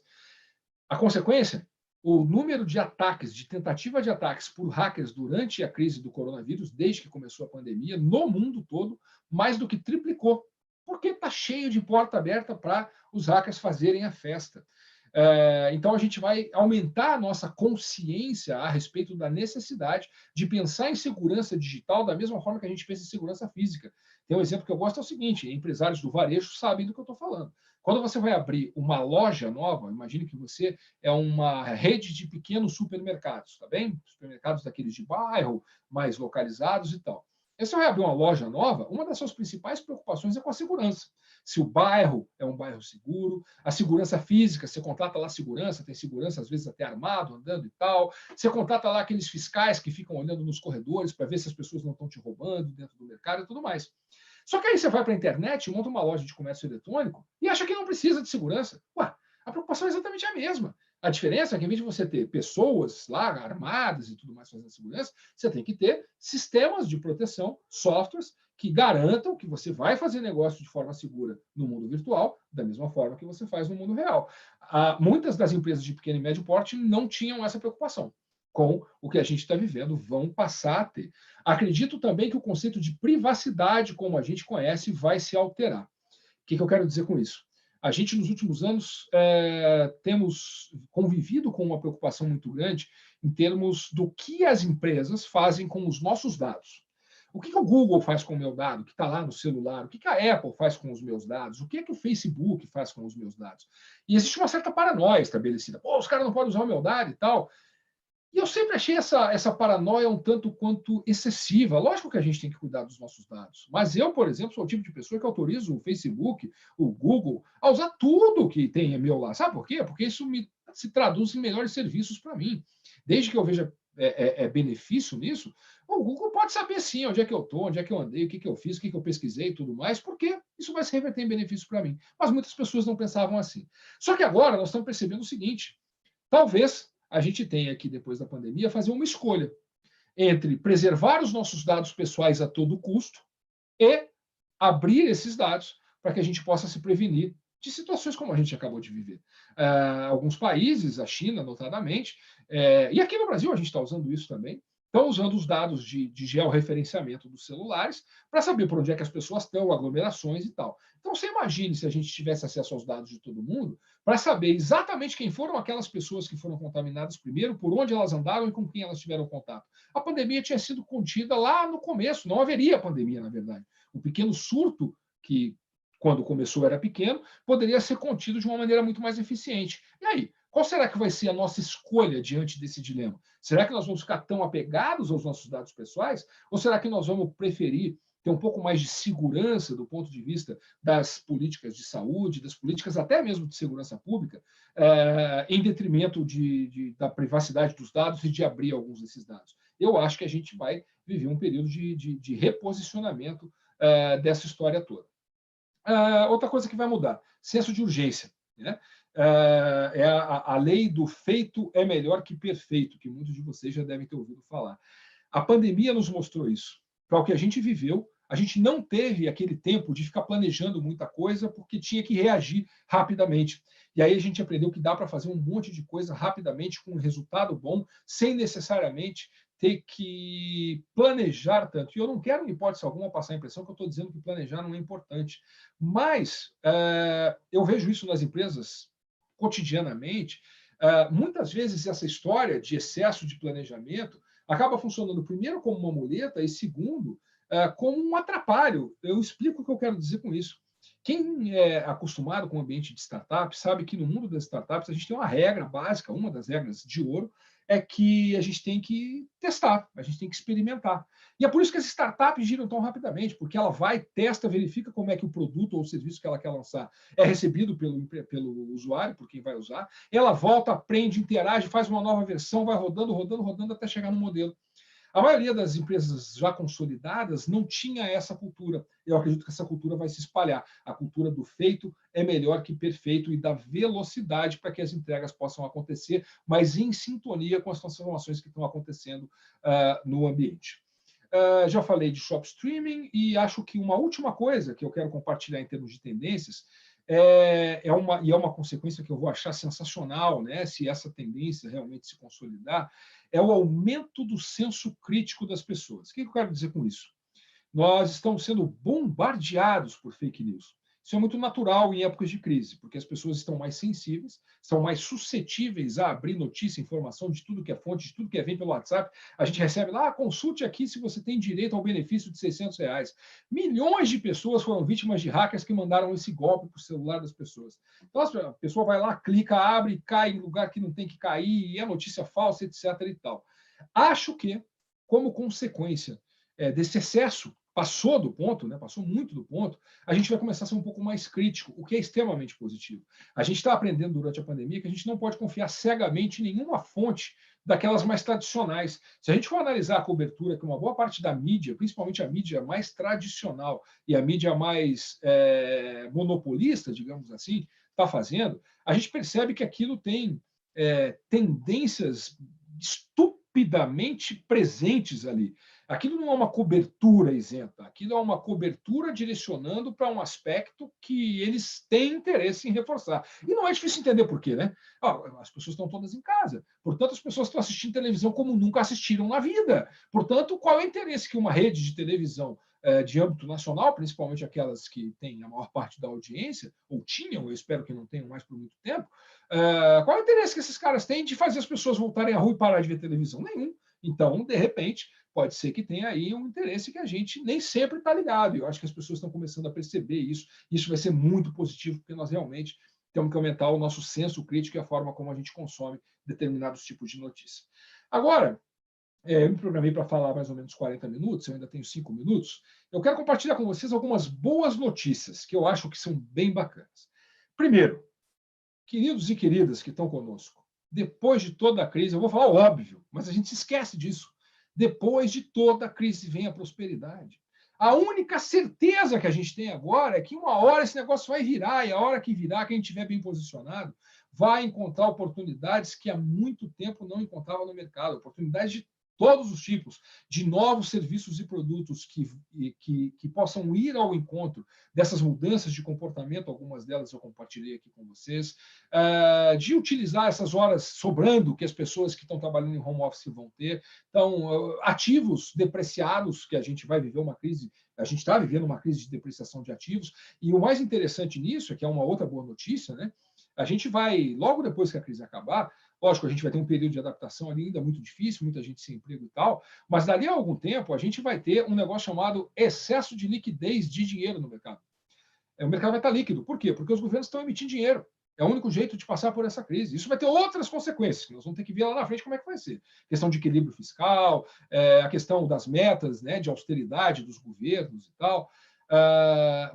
Speaker 3: A consequência? O número de ataques, de tentativa de ataques por hackers durante a crise do coronavírus, desde que começou a pandemia, no mundo todo, mais do que triplicou. Porque está cheio de porta aberta para os hackers fazerem a festa. Então, a gente vai aumentar a nossa consciência a respeito da necessidade de pensar em segurança digital da mesma forma que a gente pensa em segurança física. Tem um exemplo que eu gosto, é o seguinte, empresários do varejo sabem do que eu estou falando. Quando você vai abrir uma loja nova, imagine que você é uma rede de pequenos supermercados, tá bem? Supermercados daqueles de bairro, mais localizados e tal. E você vai abrir uma loja nova, uma das suas principais preocupações é com a segurança. Se o bairro é um bairro seguro, a segurança física, você contrata lá segurança, tem segurança às vezes até armado, andando e tal. Você contrata lá aqueles fiscais que ficam olhando nos corredores para ver se as pessoas não estão te roubando dentro do mercado e tudo mais. Só que aí você vai para a internet, monta uma loja de comércio eletrônico e acha que não precisa de segurança. Ué, a preocupação é exatamente a mesma. A diferença é que, em vez de você ter pessoas lá armadas e tudo mais fazendo segurança, você tem que ter sistemas de proteção, softwares, que garantam que você vai fazer negócio de forma segura no mundo virtual, da mesma forma que você faz no mundo real. Muitas das empresas de pequeno e médio porte não tinham essa preocupação. Com o que a gente está vivendo, vão passar a ter. Acredito também que o conceito de privacidade, como a gente conhece, vai se alterar. O que eu quero dizer com isso? A gente, nos últimos anos, temos convivido com uma preocupação muito grande em termos do que as empresas fazem com os nossos dados. O que o Google faz com o meu dado, que está lá no celular? O que a Apple faz com os meus dados? O que o Facebook faz com os meus dados? E existe uma certa paranoia estabelecida. Pô, os caras não podem usar o meu dado e tal. E eu sempre achei essa paranoia um tanto quanto excessiva. Lógico que a gente tem que cuidar dos nossos dados. Mas eu, por exemplo, sou o tipo de pessoa que autorizo o Facebook, o Google, a usar tudo que tem meu lá. Sabe por quê? Porque isso se traduz em melhores serviços para mim. Desde que eu veja benefício nisso, o Google pode saber sim onde é que eu estou, onde é que eu andei, o que eu fiz, o que eu pesquisei e tudo mais, porque isso vai se reverter em benefício para mim. Mas muitas pessoas não pensavam assim. Só que agora nós estamos percebendo o seguinte: talvez a gente tenha aqui, depois da pandemia, fazer uma escolha entre preservar os nossos dados pessoais a todo custo e abrir esses dados para que a gente possa se prevenir de situações como a gente acabou de viver. Alguns países, a China, notadamente, e aqui no Brasil a gente está usando isso também, estão usando os dados de georreferenciamento dos celulares para saber por onde é que as pessoas estão, aglomerações e tal. Então, você imagine se a gente tivesse acesso aos dados de todo mundo para saber exatamente quem foram aquelas pessoas que foram contaminadas primeiro, por onde elas andaram e com quem elas tiveram contato. A pandemia tinha sido contida lá no começo, não haveria pandemia, na verdade. O pequeno surto que, quando começou, era pequeno, poderia ser contido de uma maneira muito mais eficiente. E aí? Qual será que vai ser a nossa escolha diante desse dilema? Será que nós vamos ficar tão apegados aos nossos dados pessoais? Ou será que nós vamos preferir ter um pouco mais de segurança do ponto de vista das políticas de saúde, das políticas até mesmo de segurança pública, em detrimento da privacidade dos dados e de abrir alguns desses dados? Eu acho que a gente vai viver um período de reposicionamento dessa história toda. Outra coisa que vai mudar, senso de urgência, né? É a lei do feito é melhor que perfeito, que muitos de vocês já devem ter ouvido falar. A pandemia nos mostrou isso. Para o que a gente viveu, a gente não teve aquele tempo de ficar planejando muita coisa, porque tinha que reagir rapidamente. E aí a gente aprendeu que dá para fazer um monte de coisa rapidamente, com um resultado bom, sem necessariamente ter que planejar tanto. E eu não quero, em hipótese alguma, passar a impressão que eu estou dizendo que planejar não é importante. Mas eu vejo isso nas empresas cotidianamente. Muitas vezes essa história de excesso de planejamento acaba funcionando, primeiro, como uma muleta e, segundo, como um atrapalho. Eu explico o que eu quero dizer com isso. Quem é acostumado com o ambiente de startup sabe que no mundo das startups a gente tem uma regra básica, uma das regras de ouro, é que a gente tem que testar, a gente tem que experimentar. E é por isso que as startups giram tão rapidamente, porque ela vai, testa, verifica como é que o produto ou o serviço que ela quer lançar é recebido pelo usuário, por quem vai usar, ela volta, aprende, interage, faz uma nova versão, vai rodando, rodando, rodando até chegar no modelo. A maioria das empresas já consolidadas não tinha essa cultura. Eu acredito que essa cultura vai se espalhar. A cultura do feito é melhor que perfeito e da velocidade para que as entregas possam acontecer, mas em sintonia com as transformações que estão acontecendo no ambiente. Já falei de shop streaming e acho que uma última coisa que eu quero compartilhar em termos de tendências é uma consequência que eu vou achar sensacional, né, se essa tendência realmente se consolidar, é o aumento do senso crítico das pessoas. O que eu quero dizer com isso? Nós estamos sendo bombardeados por fake news. Isso é muito natural em épocas de crise, porque as pessoas estão mais sensíveis, estão mais suscetíveis a abrir notícia, informação de tudo que é fonte, de tudo que vem pelo WhatsApp. A gente recebe lá, consulte aqui se você tem direito ao benefício de R$600. Milhões de pessoas foram vítimas de hackers que mandaram esse golpe para o celular das pessoas. Então, a pessoa vai lá, clica, abre, cai em lugar que não tem que cair, e é notícia falsa, etc. e tal. Acho que, como consequência desse excesso, passou do ponto, né? Passou muito do ponto, a gente vai começar a ser um pouco mais crítico, o que é extremamente positivo. A gente está aprendendo durante a pandemia que a gente não pode confiar cegamente em nenhuma fonte daquelas mais tradicionais. Se a gente for analisar a cobertura que uma boa parte da mídia, principalmente a mídia mais tradicional e a mídia mais monopolista, digamos assim, está fazendo, a gente percebe que aquilo tem tendências estupidamente presentes ali. Aquilo não é uma cobertura isenta, aquilo é uma cobertura direcionando para um aspecto que eles têm interesse em reforçar. E não é difícil entender por quê, né? As pessoas estão todas em casa, portanto, as pessoas estão assistindo televisão como nunca assistiram na vida. Portanto, qual é o interesse que uma rede de televisão de âmbito nacional, principalmente aquelas que têm a maior parte da audiência, ou tinham, eu espero que não tenham mais por muito tempo, qual é o interesse que esses caras têm de fazer as pessoas voltarem à rua e parar de ver televisão? Nenhum. Então, de repente, pode ser que tenha aí um interesse que a gente nem sempre está ligado. Eu acho que as pessoas estão começando a perceber isso. Isso vai ser muito positivo, porque nós realmente temos que aumentar o nosso senso crítico e a forma como a gente consome determinados tipos de notícia. Agora, eu me programei para falar mais ou menos 40 minutos, eu ainda tenho 5 minutos. Eu quero compartilhar com vocês algumas boas notícias que eu acho que são bem bacanas. Primeiro, queridos e queridas que estão conosco, depois de toda a crise, eu vou falar o óbvio, mas a gente se esquece disso. Depois de toda a crise vem a prosperidade. A única certeza que a gente tem agora é que uma hora esse negócio vai virar, e a hora que virar, quem estiver bem posicionado, vai encontrar oportunidades que há muito tempo não encontrava no mercado, oportunidades de todos os tipos, de novos serviços e produtos que possam ir ao encontro dessas mudanças de comportamento, algumas delas eu compartilhei aqui com vocês, de utilizar essas horas sobrando que as pessoas que estão trabalhando em home office vão ter. Então, ativos depreciados, que a gente vai viver uma crise, a gente está vivendo uma crise de depreciação de ativos, e o mais interessante nisso, é que é uma outra boa notícia, né? A gente vai, logo depois que a crise acabar, lógico, a gente vai ter um período de adaptação ali ainda muito difícil, muita gente sem emprego e tal, mas dali a algum tempo a gente vai ter um negócio chamado excesso de liquidez de dinheiro no mercado. O mercado vai estar líquido. Por quê? Porque os governos estão emitindo dinheiro. É o único jeito de passar por essa crise. Isso vai ter outras consequências, que nós vamos ter que ver lá na frente como é que vai ser. A questão de equilíbrio fiscal, a questão das metas, né, de austeridade dos governos e tal.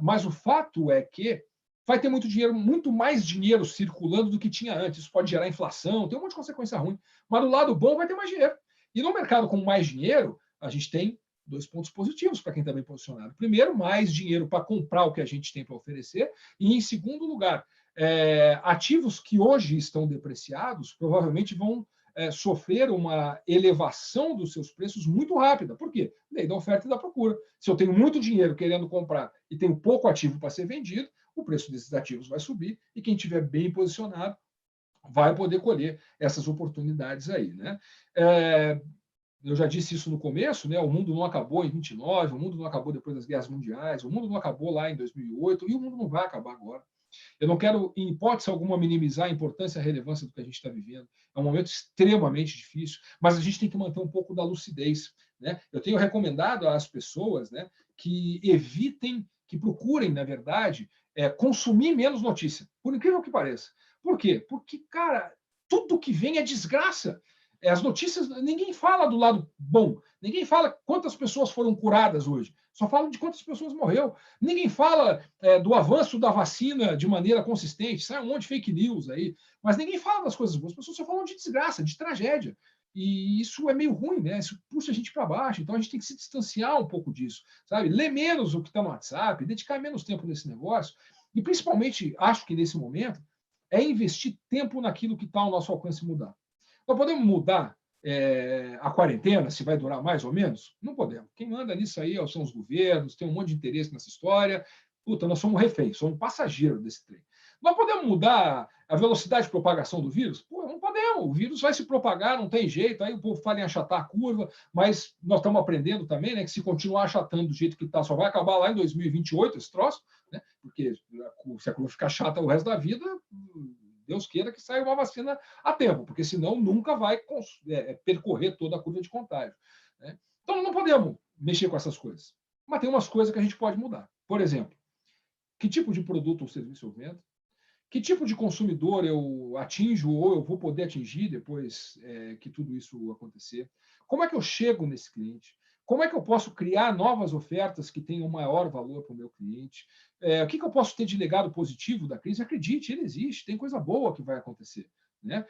Speaker 3: Mas o fato é que vai ter muito dinheiro, muito mais dinheiro circulando do que tinha antes. Isso pode gerar inflação, tem um monte de consequência ruim. Mas do lado bom vai ter mais dinheiro. E no mercado com mais dinheiro, a gente tem 2 pontos positivos para quem está bem posicionado. Primeiro, mais dinheiro para comprar o que a gente tem para oferecer. E, em segundo lugar, ativos que hoje estão depreciados provavelmente vão sofrer uma elevação dos seus preços muito rápida. Por quê? Lei da oferta e da procura. Se eu tenho muito dinheiro querendo comprar e tenho pouco ativo para ser vendido, o preço desses ativos vai subir e quem estiver bem posicionado vai poder colher essas oportunidades aí, né? Eu já disse isso no começo, né? O mundo não acabou em 29, o mundo não acabou depois das guerras mundiais, o mundo não acabou lá em 2008 e o mundo não vai acabar agora. Eu não quero, em hipótese alguma, minimizar a importância e a relevância do que a gente está vivendo. É um momento extremamente difícil, mas a gente tem que manter um pouco da lucidez, né? Eu tenho recomendado às pessoas, né, que evitem, que procurem, na verdade, consumir menos notícia, por incrível que pareça. Por quê? Porque, cara, tudo que vem é desgraça. As notícias, ninguém fala do lado bom, ninguém fala quantas pessoas foram curadas hoje, só fala de quantas pessoas morreu. Ninguém fala do avanço da vacina de maneira consistente, sai um monte de fake news aí, mas ninguém fala das coisas boas, as pessoas só falam de desgraça, de tragédia. E isso é meio ruim, né? Isso puxa a gente para baixo, então a gente tem que se distanciar um pouco disso, sabe? Ler menos o que está no WhatsApp, dedicar menos tempo nesse negócio, e principalmente, acho que nesse momento, é investir tempo naquilo que está ao nosso alcance mudar. Nós podemos mudar a quarentena, se vai durar mais ou menos? Não podemos. Quem manda nisso aí são os governos, tem um monte de interesse nessa história. Puta, nós somos reféns, somos passageiros desse trem. Nós podemos mudar a velocidade de propagação do vírus? Pô, não podemos. O vírus vai se propagar, não tem jeito. Aí o povo fala em achatar a curva, mas nós estamos aprendendo também, né, que se continuar achatando do jeito que está, só vai acabar lá em 2028 esse troço, né? Porque se a curva ficar chata o resto da vida, Deus queira que saia uma vacina a tempo, porque senão nunca vai percorrer toda a curva de contágio, né? Então não podemos mexer com essas coisas. Mas tem umas coisas que a gente pode mudar. Por exemplo, que tipo de produto ou serviço eu vendo? Que tipo de consumidor eu atinjo ou eu vou poder atingir depois que tudo isso acontecer? Como é que eu chego nesse cliente? Como é que eu posso criar novas ofertas que tenham maior valor para o meu cliente? O que eu posso ter de legado positivo da crise? Acredite, ele existe, tem coisa boa que vai acontecer, né?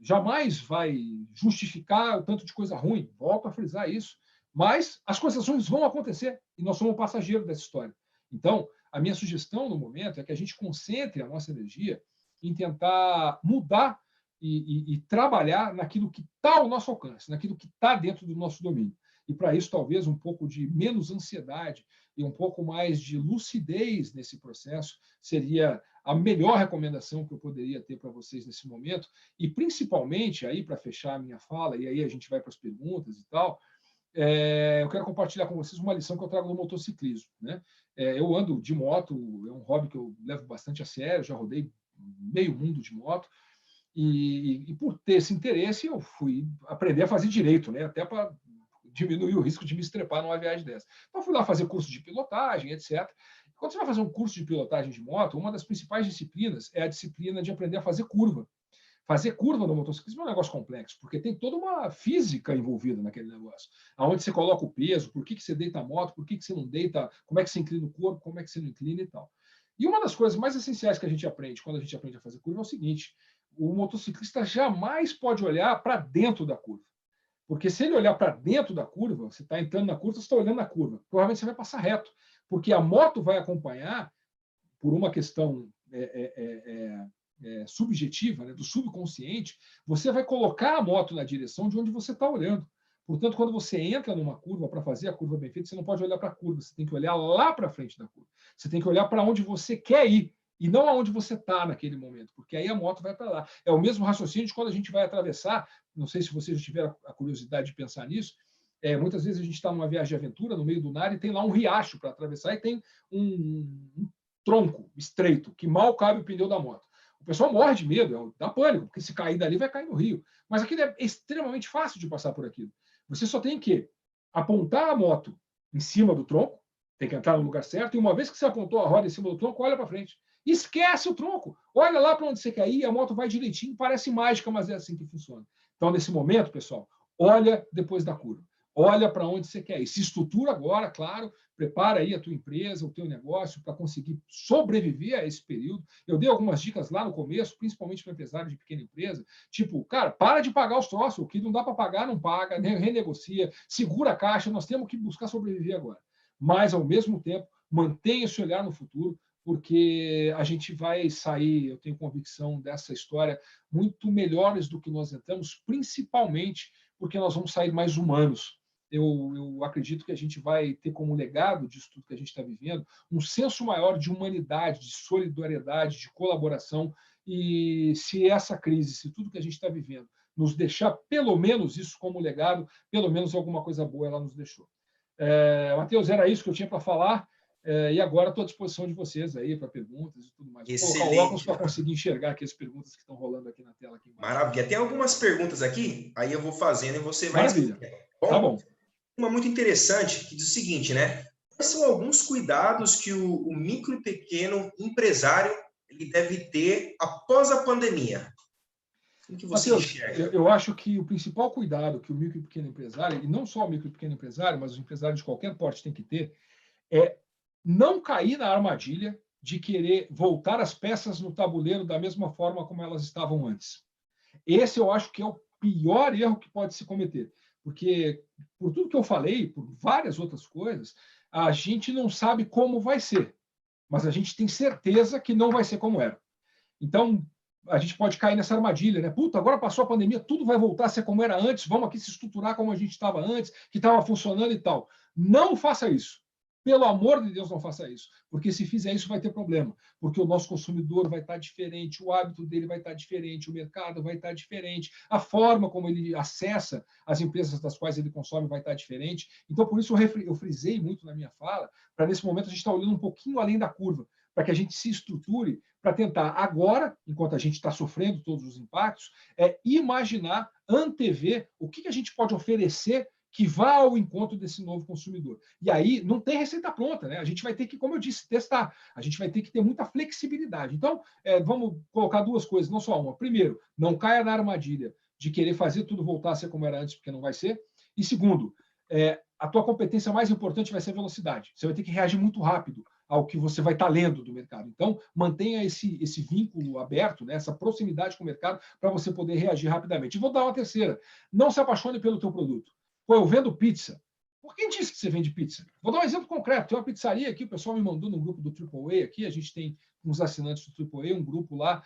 Speaker 3: Jamais vai justificar o tanto de coisa ruim, volto a frisar isso, mas as coisas ruins vão acontecer e nós somos passageiros dessa história. Então, a minha sugestão no momento é que a gente concentre a nossa energia em tentar mudar e trabalhar naquilo que está ao nosso alcance, naquilo que está dentro do nosso domínio. E para isso, talvez, um pouco de menos ansiedade e um pouco mais de lucidez nesse processo seria a melhor recomendação que eu poderia ter para vocês nesse momento. E, principalmente, aí para fechar a minha fala, e aí a gente vai para as perguntas e tal, eu quero compartilhar com vocês uma lição que eu trago no motociclismo, né? Eu ando de moto, é um hobby que eu levo bastante a sério, já rodei meio mundo de moto, e por ter esse interesse, eu fui aprender a fazer direito, né? Até para diminuir o risco de me estrepar numa viagem dessa. Então, fui lá fazer curso de pilotagem, etc. Quando você vai fazer um curso de pilotagem de moto, uma das principais disciplinas é a disciplina de aprender a fazer curva. Fazer curva no motociclismo é um negócio complexo, porque tem toda uma física envolvida naquele negócio. Aonde você coloca o peso, por que você deita a moto, por que você não deita, como é que você inclina o corpo, como é que você não inclina e tal. E uma das coisas mais essenciais que a gente aprende quando a gente aprende a fazer curva é o seguinte: o motociclista jamais pode olhar para dentro da curva. Porque se ele olhar para dentro da curva, você está entrando na curva, você está olhando na curva. Provavelmente você vai passar reto, porque a moto vai acompanhar, por uma questão subjetiva, né, do subconsciente, você vai colocar a moto na direção de onde você está olhando. Portanto, quando você entra numa curva para fazer a curva bem feita, você não pode olhar para a curva, você tem que olhar lá para frente da curva. Você tem que olhar para onde você quer ir e não aonde você está naquele momento, porque aí a moto vai para lá. É o mesmo raciocínio de quando a gente vai atravessar, não sei se vocês já tiveram a curiosidade de pensar nisso, muitas vezes a gente está numa viagem de aventura, no meio do nada, e tem lá um riacho para atravessar, e tem um tronco estreito, que mal cabe o pneu da moto. O pessoal morre de medo, dá pânico, porque se cair dali vai cair no rio. Mas aquilo é extremamente fácil de passar por aquilo. Você só tem que apontar a moto em cima do tronco, tem que entrar no lugar certo, e uma vez que você apontou a roda em cima do tronco, olha para frente. Esquece o tronco. Olha lá para onde você quer ir, a moto vai direitinho, parece mágica, mas é assim que funciona. Então, nesse momento, pessoal, olha depois da curva. Olha para onde você quer ir. Se estrutura agora, claro, prepara aí a tua empresa, o teu negócio para conseguir sobreviver a esse período. Eu dei algumas dicas lá no começo, principalmente para empresários de pequena empresa, tipo, cara, para de pagar os troços, o que não dá para pagar, não paga, renegocia, segura a caixa, nós temos que buscar sobreviver agora. Mas, ao mesmo tempo, mantenha esse olhar no futuro, porque a gente vai sair, eu tenho convicção dessa história, muito melhores do que nós entramos, principalmente porque nós vamos sair mais humanos. Eu acredito que a gente vai ter como legado disso tudo que a gente está vivendo um senso maior de humanidade, de solidariedade, de colaboração. E se essa crise, se tudo que a gente está vivendo nos deixar pelo menos isso como legado, pelo menos alguma coisa boa ela nos deixou. Matheus, era isso que eu tinha para falar. E agora estou à disposição de vocês aí para perguntas e tudo mais. Vou colocar o óculos para conseguir enxergar aqui as perguntas que estão rolando aqui na tela. Aqui
Speaker 1: Maravilha. Tem algumas perguntas aqui, aí eu vou fazendo e você vai...
Speaker 3: Maravilha. Tá bom.
Speaker 1: Uma muito interessante, que diz o seguinte, né? Quais são alguns cuidados que o micro e pequeno empresário ele deve ter após a pandemia? O que você enxerga?
Speaker 3: Eu acho que o principal cuidado que o micro e pequeno empresário, e não só o micro e pequeno empresário, mas os empresários de qualquer porte tem que ter, é não cair na armadilha de querer voltar as peças no tabuleiro da mesma forma como elas estavam antes. Esse eu acho que é o pior erro que pode se cometer, porque por tudo que eu falei, por várias outras coisas, a gente não sabe como vai ser, mas a gente tem certeza que não vai ser como era. Então, a gente pode cair nessa armadilha, né? Puta, agora passou a pandemia, tudo vai voltar a ser como era antes, vamos aqui se estruturar como a gente estava antes, que estava funcionando e tal. Não faça isso. Pelo amor de Deus, não faça isso, porque se fizer isso vai ter problema, porque o nosso consumidor vai estar diferente, o hábito dele vai estar diferente, o mercado vai estar diferente, a forma como ele acessa as empresas das quais ele consome vai estar diferente. Então, por isso eu frisei muito na minha fala, para nesse momento a gente estar olhando um pouquinho além da curva, para que a gente se estruture para tentar agora, enquanto a gente está sofrendo todos os impactos, imaginar, antever o que a gente pode oferecer que vá ao encontro desse novo consumidor. E aí não tem receita pronta, né? A gente vai ter que, como eu disse, testar. A gente vai ter que ter muita flexibilidade. Então, vamos colocar duas coisas, não só uma. Primeiro, não caia na armadilha de querer fazer tudo voltar a ser como era antes, porque não vai ser. E segundo, a tua competência mais importante vai ser a velocidade. Você vai ter que reagir muito rápido ao que você vai estar lendo do mercado. Então, mantenha esse vínculo aberto, né, essa proximidade com o mercado, para você poder reagir rapidamente. E vou dar uma terceira. Não se apaixone pelo teu produto. Pô, eu vendo pizza. Por quem disse que você vende pizza? Vou dar um exemplo concreto. Tem uma pizzaria aqui, o pessoal me mandou no grupo do AAA aqui, a gente tem uns assinantes do AAA, um grupo lá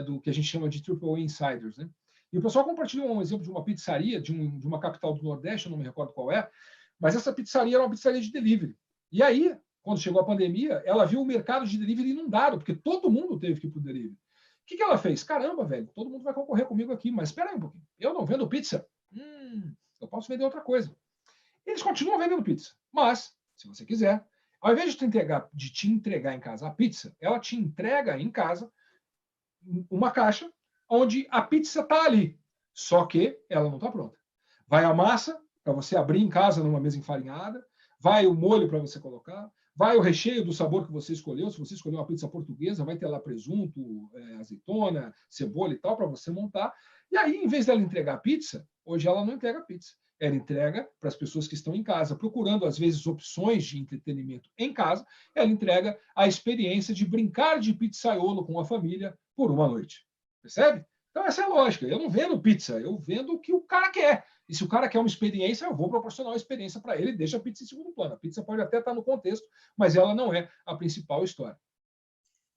Speaker 3: do que a gente chama de AAA Insiders, né? E o pessoal compartilhou um exemplo de uma pizzaria de uma capital do Nordeste, eu não me recordo qual é, mas essa pizzaria era uma pizzaria de delivery. E aí, quando chegou a pandemia, ela viu o mercado de delivery inundado, porque todo mundo teve que ir para o delivery. O que ela fez? Caramba, velho, todo mundo vai concorrer comigo aqui, mas espera aí um pouquinho. Eu não vendo pizza. Eu posso vender outra coisa. Eles continuam vendendo pizza, mas, se você quiser, ao invés de te entregar em casa a pizza, ela te entrega em casa uma caixa onde a pizza está ali, só que ela não está pronta. Vai a massa para você abrir em casa numa mesa enfarinhada, vai o molho para você colocar, vai o recheio do sabor que você escolheu. Se você escolheu uma pizza portuguesa, vai ter lá presunto, azeitona, cebola e tal para você montar. E aí, em vez dela entregar a pizza, hoje ela não entrega pizza. Ela entrega para as pessoas que estão em casa, procurando, às vezes, opções de entretenimento em casa. Ela entrega a experiência de brincar de pizzaiolo com a família por uma noite. Percebe? Então, essa é a lógica. Eu não vendo pizza, eu vendo o que o cara quer. E se o cara quer uma experiência, eu vou proporcionar uma experiência para ele e deixa a pizza em segundo plano. A pizza pode até estar no contexto, mas ela não é a principal história.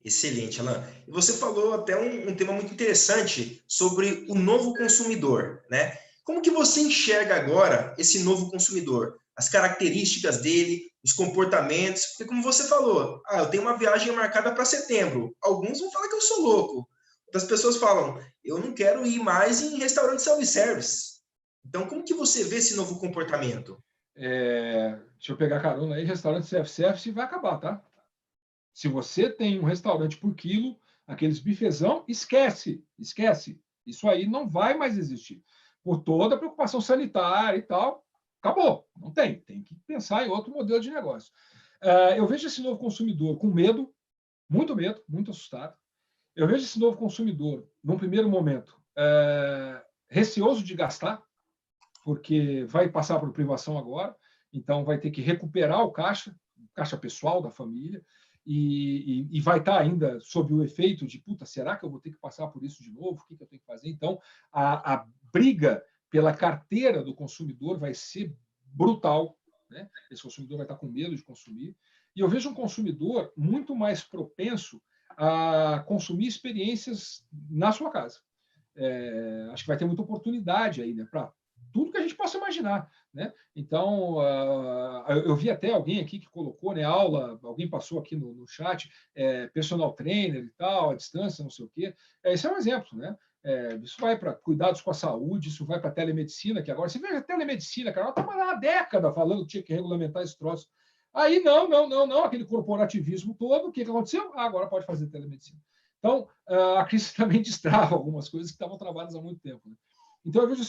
Speaker 1: Excelente, Alan. E você falou até um tema muito interessante sobre o novo consumidor, né? Como que você enxerga agora esse novo consumidor? As características dele, os comportamentos? Porque como você falou, eu tenho uma viagem marcada para setembro. Alguns vão falar que eu sou louco. Outras pessoas falam, eu não quero ir mais em restaurante self-service. Então, como que você vê esse novo comportamento?
Speaker 3: Deixa eu pegar carona aí, restaurante self-service vai acabar, tá? Se você tem um restaurante por quilo, aqueles bifezão, esquece. Isso aí não vai mais existir. Por toda a preocupação sanitária e tal, acabou. Não tem. Tem que pensar em outro modelo de negócio. Eu vejo esse novo consumidor com medo, muito assustado. Eu vejo esse novo consumidor, num primeiro momento, receoso de gastar, porque vai passar por privação agora, então vai ter que recuperar o caixa pessoal da família, e vai estar ainda sob o efeito de, puta, será que eu vou ter que passar por isso de novo? O que eu tenho que fazer? Então, a briga pela carteira do consumidor vai ser brutal, né? Esse consumidor vai estar com medo de consumir. E eu vejo um consumidor muito mais propenso a consumir experiências na sua casa. Acho que vai ter muita oportunidade aí, né, para tudo que a gente possa imaginar, né? Então, eu vi até alguém aqui que colocou, né, aula, alguém passou aqui no chat, personal trainer e tal, à distância, não sei o quê. Esse é um exemplo, né? Isso vai para cuidados com a saúde, isso vai para telemedicina, que agora, você vê a telemedicina, cara, ela está há uma década falando que tinha que regulamentar esse troço. Aí, não, aquele corporativismo todo, o que aconteceu? Agora pode fazer telemedicina. Então, a crise também destrava algumas coisas que estavam travadas há muito tempo, né? Então, eu vejo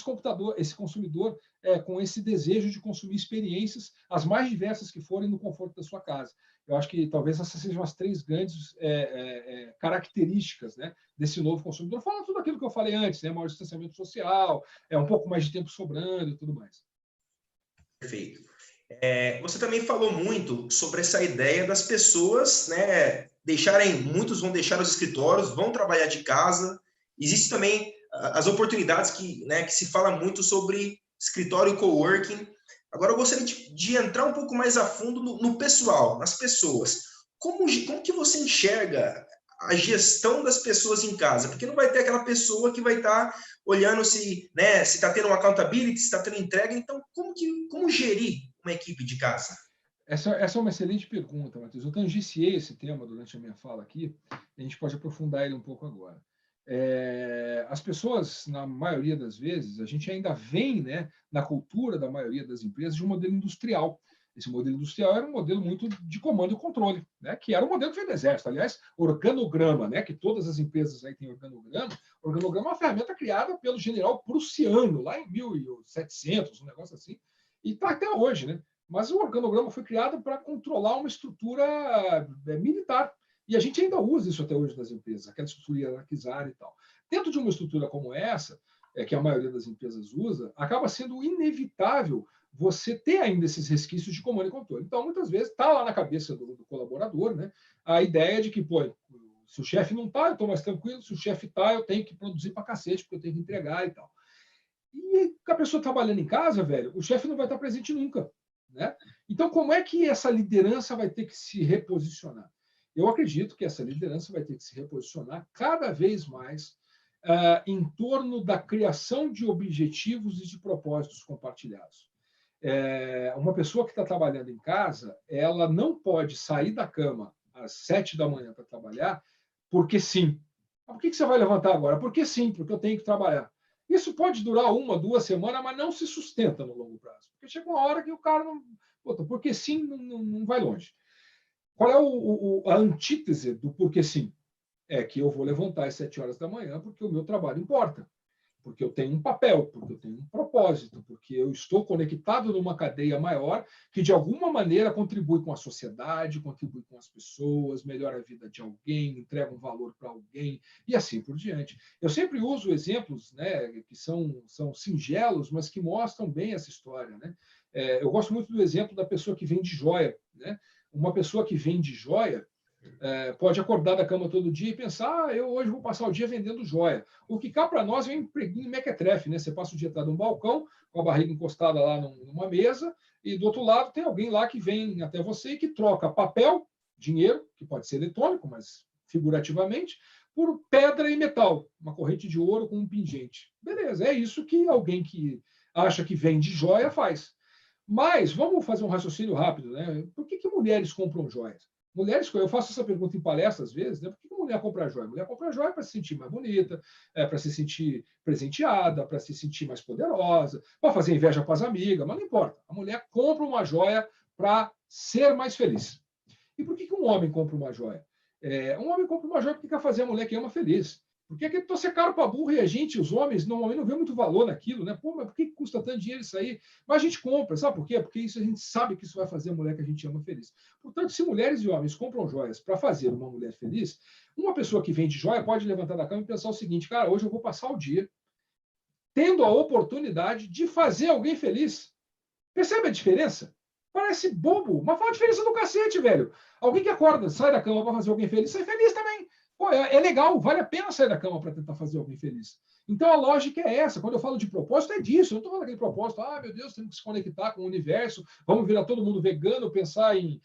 Speaker 3: esse consumidor com esse desejo de consumir experiências, as mais diversas que forem, no conforto da sua casa. Eu acho que talvez essas sejam as 3 grandes características, né, desse novo consumidor. Falando tudo aquilo que eu falei antes, né, maior distanciamento social, um pouco mais de tempo sobrando e tudo mais.
Speaker 1: Perfeito. Você também falou muito sobre essa ideia das pessoas, né, muitos vão deixar os escritórios, vão trabalhar de casa. Existe também as oportunidades que se fala muito sobre escritório e coworking. Agora, eu gostaria de entrar um pouco mais a fundo no pessoal, nas pessoas. Como que você enxerga a gestão das pessoas em casa? Porque não vai ter aquela pessoa que vai estar olhando se está tendo uma accountability, se está tendo entrega. Então, como gerir uma equipe de casa?
Speaker 3: Essa é uma excelente pergunta, Matheus. Eu tangenciei esse tema durante a minha fala aqui, e a gente pode aprofundar ele um pouco agora. As pessoas, na maioria das vezes, a gente ainda vem, né, na cultura da maioria das empresas, de um modelo industrial. Esse modelo industrial era um modelo muito de comando e controle, né, que era um modelo que veio do Exército. Aliás, organograma, né, que todas as empresas aí têm organograma. Organograma é uma ferramenta criada pelo general prussiano, lá em 1700, um negócio assim, e está até hoje, né? Mas o organograma foi criado para controlar uma estrutura militar. E a gente ainda usa isso até hoje nas empresas, aquela estrutura hierarquizada e tal. Dentro de uma estrutura como essa, que a maioria das empresas usa, acaba sendo inevitável você ter ainda esses resquícios de comando e controle. Então, muitas vezes, está lá na cabeça do colaborador, né, a ideia de que, pô, se o chefe não está, eu estou mais tranquilo, se o chefe está, eu tenho que produzir para cacete, porque eu tenho que entregar e tal. E a pessoa trabalhando em casa, velho, o chefe não vai estar presente nunca, né? Então, como é que essa liderança vai ter que se reposicionar? Eu acredito que essa liderança vai ter que se reposicionar cada vez mais em torno da criação de objetivos e de propósitos compartilhados. Uma pessoa que está trabalhando em casa, ela não pode sair da cama às 7 da manhã para trabalhar porque sim. Por que você vai levantar agora? Porque sim, porque eu tenho que trabalhar. Isso pode durar 1, 2 semanas, mas não se sustenta no longo prazo. Porque chega uma hora que o cara não... Porque sim, não vai longe. Qual é a antítese do porque sim? É que eu vou levantar às 7 horas da manhã porque o meu trabalho importa, porque eu tenho um papel, porque eu tenho um propósito, porque eu estou conectado numa cadeia maior que, de alguma maneira, contribui com a sociedade, contribui com as pessoas, melhora a vida de alguém, entrega um valor para alguém, e assim por diante. Eu sempre uso exemplos, né, que são singelos, mas que mostram bem essa história, né? Eu gosto muito do exemplo da pessoa que vende joia, né? Uma pessoa que vende joia pode acordar da cama todo dia e pensar, eu hoje vou passar o dia vendendo joia. O que cá para nós é um empreguinho mequetrefe, né? Você passa o dia atrás de um balcão, com a barriga encostada lá numa mesa, e do outro lado tem alguém lá que vem até você e que troca papel, dinheiro, que pode ser eletrônico, mas figurativamente, por pedra e metal, uma corrente de ouro com um pingente. Beleza, é isso que alguém que acha que vende joia faz. Mas vamos fazer um raciocínio rápido, né? Por que mulheres compram joias? Mulheres, eu faço essa pergunta em palestras às vezes, né? Por que a mulher compra joia? A mulher compra joia para se sentir mais bonita, para se sentir presenteada, para se sentir mais poderosa, para fazer inveja para as amigas, mas não importa. A mulher compra uma joia para ser mais feliz. E por que um homem compra uma joia? Um homem compra uma joia porque quer fazer a mulher que ama feliz. Porque aquele torcer caro para burro e a gente, os homens, normalmente não vê muito valor naquilo, né? Pô, mas por que custa tanto dinheiro isso aí? Mas a gente compra, sabe por quê? Porque isso a gente sabe que isso vai fazer a mulher que a gente ama feliz. Portanto, se mulheres e homens compram joias para fazer uma mulher feliz, uma pessoa que vende joia pode levantar da cama e pensar o seguinte, cara, hoje eu vou passar o dia tendo a oportunidade de fazer alguém feliz. Percebe a diferença? Parece bobo, mas faz a diferença do cacete, velho. Alguém que acorda, sai da cama para fazer alguém feliz, sai feliz também. Pô, é legal, vale a pena sair da cama para tentar fazer alguém feliz. Então, a lógica é essa. Quando eu falo de propósito, é disso. Eu não estou falando daquele propósito, meu Deus, temos que se conectar com o universo, vamos virar todo mundo vegano, pensar em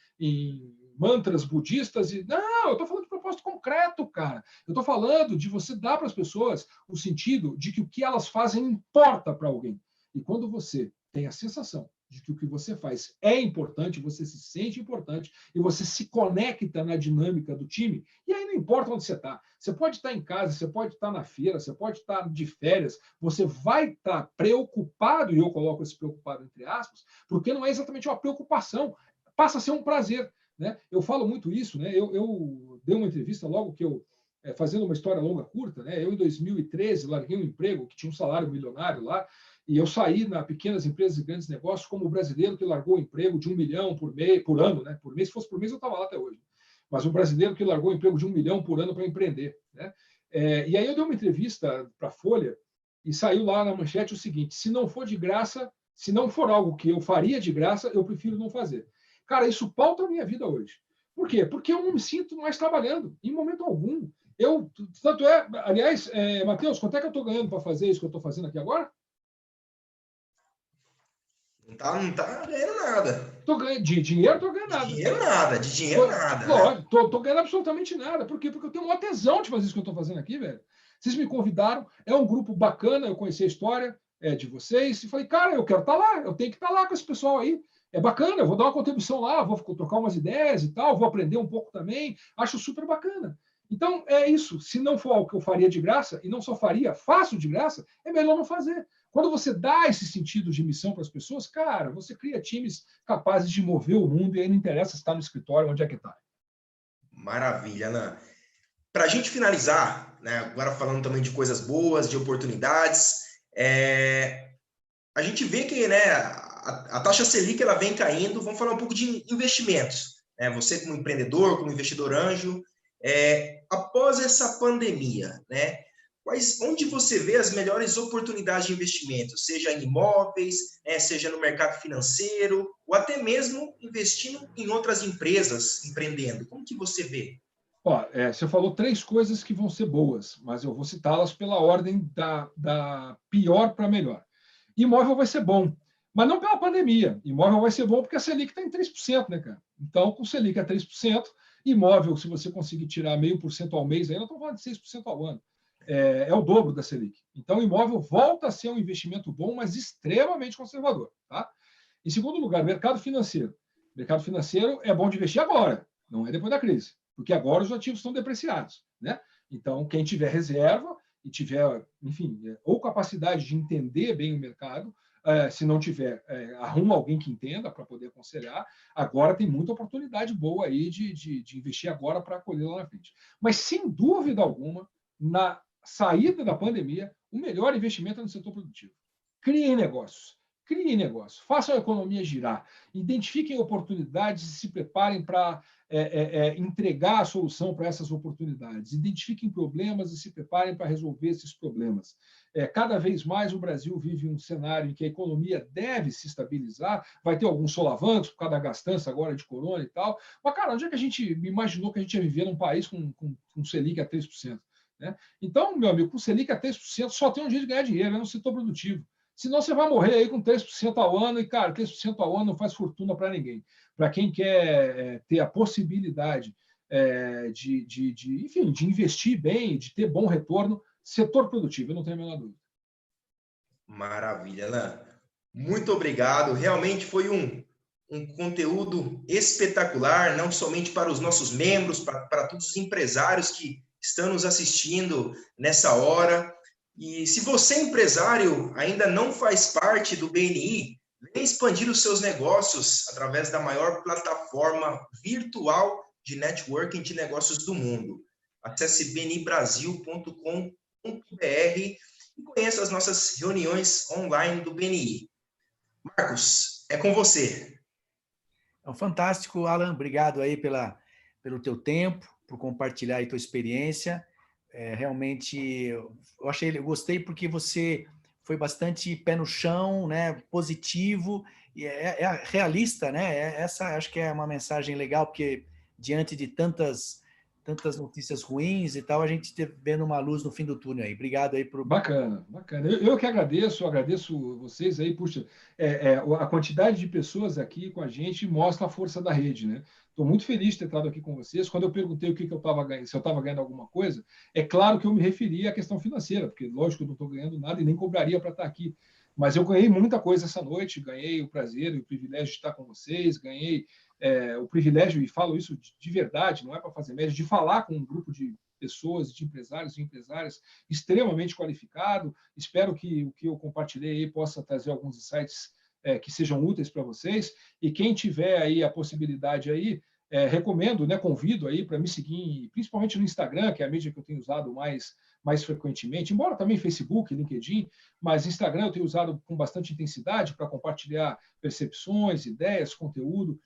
Speaker 3: mantras budistas. Não, eu estou falando de propósito concreto, cara. Eu estou falando de você dar para as pessoas o sentido de que o que elas fazem importa para alguém. E quando você tem a sensação de que o que você faz é importante, você se sente importante e você se conecta na dinâmica do time, e aí não importa onde você está. Você pode estar em casa, você pode estar na feira, você pode estar de férias, você vai estar preocupado, e eu coloco esse preocupado entre aspas, porque não é exatamente uma preocupação, passa a ser um prazer. Né? Eu falo muito isso, né? Eu dei uma entrevista logo que eu, fazendo uma história longa, curta, né? Eu, em 2013, larguei um emprego que tinha um salário milionário lá, e eu saí na pequenas empresas e grandes negócios como o brasileiro que largou o emprego de 1 milhão por ano, né? Por mês, se fosse por mês, eu estava lá até hoje. Mas o brasileiro que largou o emprego de 1 milhão por ano para empreender. Né? E aí eu dei uma entrevista para a Folha e saiu lá na manchete o seguinte: se não for de graça, se não for algo que eu faria de graça, eu prefiro não fazer. Cara, isso pauta a minha vida hoje. Por quê? Porque eu não me sinto mais trabalhando, em momento algum. Tanto é, aliás, Matheus, quanto é que eu estou ganhando para fazer isso que eu estou fazendo aqui agora?
Speaker 1: Não tá ganhando nada.
Speaker 3: De dinheiro, estou ganhando nada.
Speaker 1: De dinheiro nada.
Speaker 3: Lógico, estou ganhando absolutamente nada. Por quê? Porque eu tenho uma tesão de fazer isso que eu estou fazendo aqui, velho. Vocês me convidaram, é um grupo bacana, eu conheci a história de vocês, e falei, cara, eu quero estar lá, eu tenho que estar lá com esse pessoal aí. É bacana, eu vou dar uma contribuição lá, vou trocar umas ideias e tal, vou aprender um pouco também, acho super bacana. Então, é isso. Se não for algo que eu faria de graça, e não só faria, faço de graça, é melhor não fazer. Quando você dá esse sentido de missão para as pessoas, cara, você cria times capazes de mover o mundo e aí não interessa se está no escritório, onde é que está.
Speaker 1: Maravilha, Ana. Para a gente finalizar, né, agora falando também de coisas boas, de oportunidades, a gente vê que, né, a taxa Selic ela vem caindo. Vamos falar um pouco de investimentos. Né? Você como empreendedor, como investidor anjo, após essa pandemia, né, onde você vê as melhores oportunidades de investimento, seja em imóveis, seja no mercado financeiro, ou até mesmo investindo em outras empresas, empreendendo? Como que você vê?
Speaker 3: Você falou 3 coisas que vão ser boas, mas eu vou citá-las pela ordem da pior para melhor. Imóvel vai ser bom, mas não pela pandemia. Imóvel vai ser bom porque a Selic está em 3%, né, cara? Então, com Selic a 3%, imóvel, se você conseguir tirar 0,5% ao mês, aí nós estamos falando de 6% ao ano. É o dobro da Selic. Então, imóvel volta a ser um investimento bom, mas extremamente conservador. Tá? Em segundo lugar, mercado financeiro. Mercado financeiro é bom de investir agora, não é depois da crise, porque agora os ativos estão depreciados. Né? Então, quem tiver reserva e tiver, enfim, ou capacidade de entender bem o mercado, se não tiver, arruma alguém que entenda para poder aconselhar. Agora tem muita oportunidade boa aí de investir agora para colher lá na frente. Mas, sem dúvida alguma, na saída da pandemia, o melhor investimento é no setor produtivo. Criem negócios. Façam a economia girar, identifiquem oportunidades e se preparem para entregar a solução para essas oportunidades, identifiquem problemas e se preparem para resolver esses problemas. Cada vez mais o Brasil vive um cenário em que a economia deve se estabilizar, vai ter alguns solavancos por causa da gastança agora de corona e tal, mas, cara, onde é que a gente imaginou que a gente ia viver num país com Selic a 3%? Né? Então, meu amigo, com Selic a 3%, só tem um jeito de ganhar dinheiro, é no setor produtivo. Senão você vai morrer aí com 3% ao ano, e, cara, 3% ao ano não faz fortuna para ninguém. Para quem quer ter a possibilidade enfim, de investir bem, de ter bom retorno, setor produtivo, eu não tenho a menor dúvida.
Speaker 1: Maravilha, Alain. Muito obrigado. Realmente foi um conteúdo espetacular, não somente para os nossos membros, para todos os empresários que estão nos assistindo nessa hora. E se você, empresário, ainda não faz parte do BNI, vem expandir os seus negócios através da maior plataforma virtual de networking de negócios do mundo. Acesse bnibrasil.com.br e conheça as nossas reuniões online do BNI. Marcos, é com você.
Speaker 2: Fantástico, Alan. Obrigado aí pelo teu tempo, por compartilhar aí tua experiência. Realmente, eu gostei porque você foi bastante pé no chão, né, positivo, e realista, né? Essa acho que é uma mensagem legal, porque diante de tantas tantas notícias ruins e tal, a gente vendo uma luz no fim do túnel aí. Obrigado aí por...
Speaker 3: Bacana, bacana. Eu que agradeço vocês aí, puxa, a quantidade de pessoas aqui com a gente mostra a força da rede, né? Estou muito feliz de ter estado aqui com vocês. Quando eu perguntei o que eu estava ganhando, se eu estava ganhando alguma coisa, é claro que eu me referi à questão financeira, porque lógico que eu não estou ganhando nada e nem cobraria para estar aqui. Mas eu ganhei muita coisa essa noite, ganhei o prazer e o privilégio de estar com vocês, ganhei o privilégio, e falo isso de verdade, não é para fazer média, de falar com um grupo de pessoas, de empresários e empresárias extremamente qualificado. Espero que o que eu compartilhei aí possa trazer alguns insights que sejam úteis para vocês. E quem tiver aí a possibilidade aí, recomendo, né, convido aí para me seguir, principalmente no Instagram, que é a mídia que eu tenho usado mais frequentemente, embora também Facebook, LinkedIn, mas Instagram eu tenho usado com bastante intensidade para compartilhar percepções, ideias, conteúdo.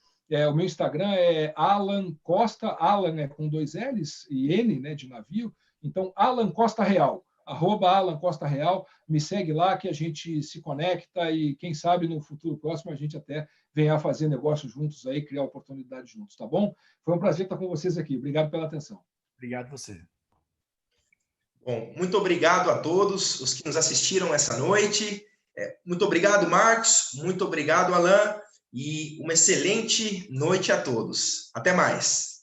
Speaker 3: O meu Instagram é Alan Costa, Alan é com 2 L's e N, né, de navio, então Alan Costa Real, @Alan Costa Real, me segue lá que a gente se conecta e quem sabe no futuro próximo a gente até venha a fazer negócio juntos aí, criar oportunidades juntos, tá bom? Foi um prazer estar com vocês aqui, obrigado pela atenção.
Speaker 2: Obrigado a você.
Speaker 1: Bom, muito obrigado a todos os que nos assistiram essa noite. Muito obrigado, Marcos. Muito obrigado, Alan. E uma excelente noite a todos. Até mais.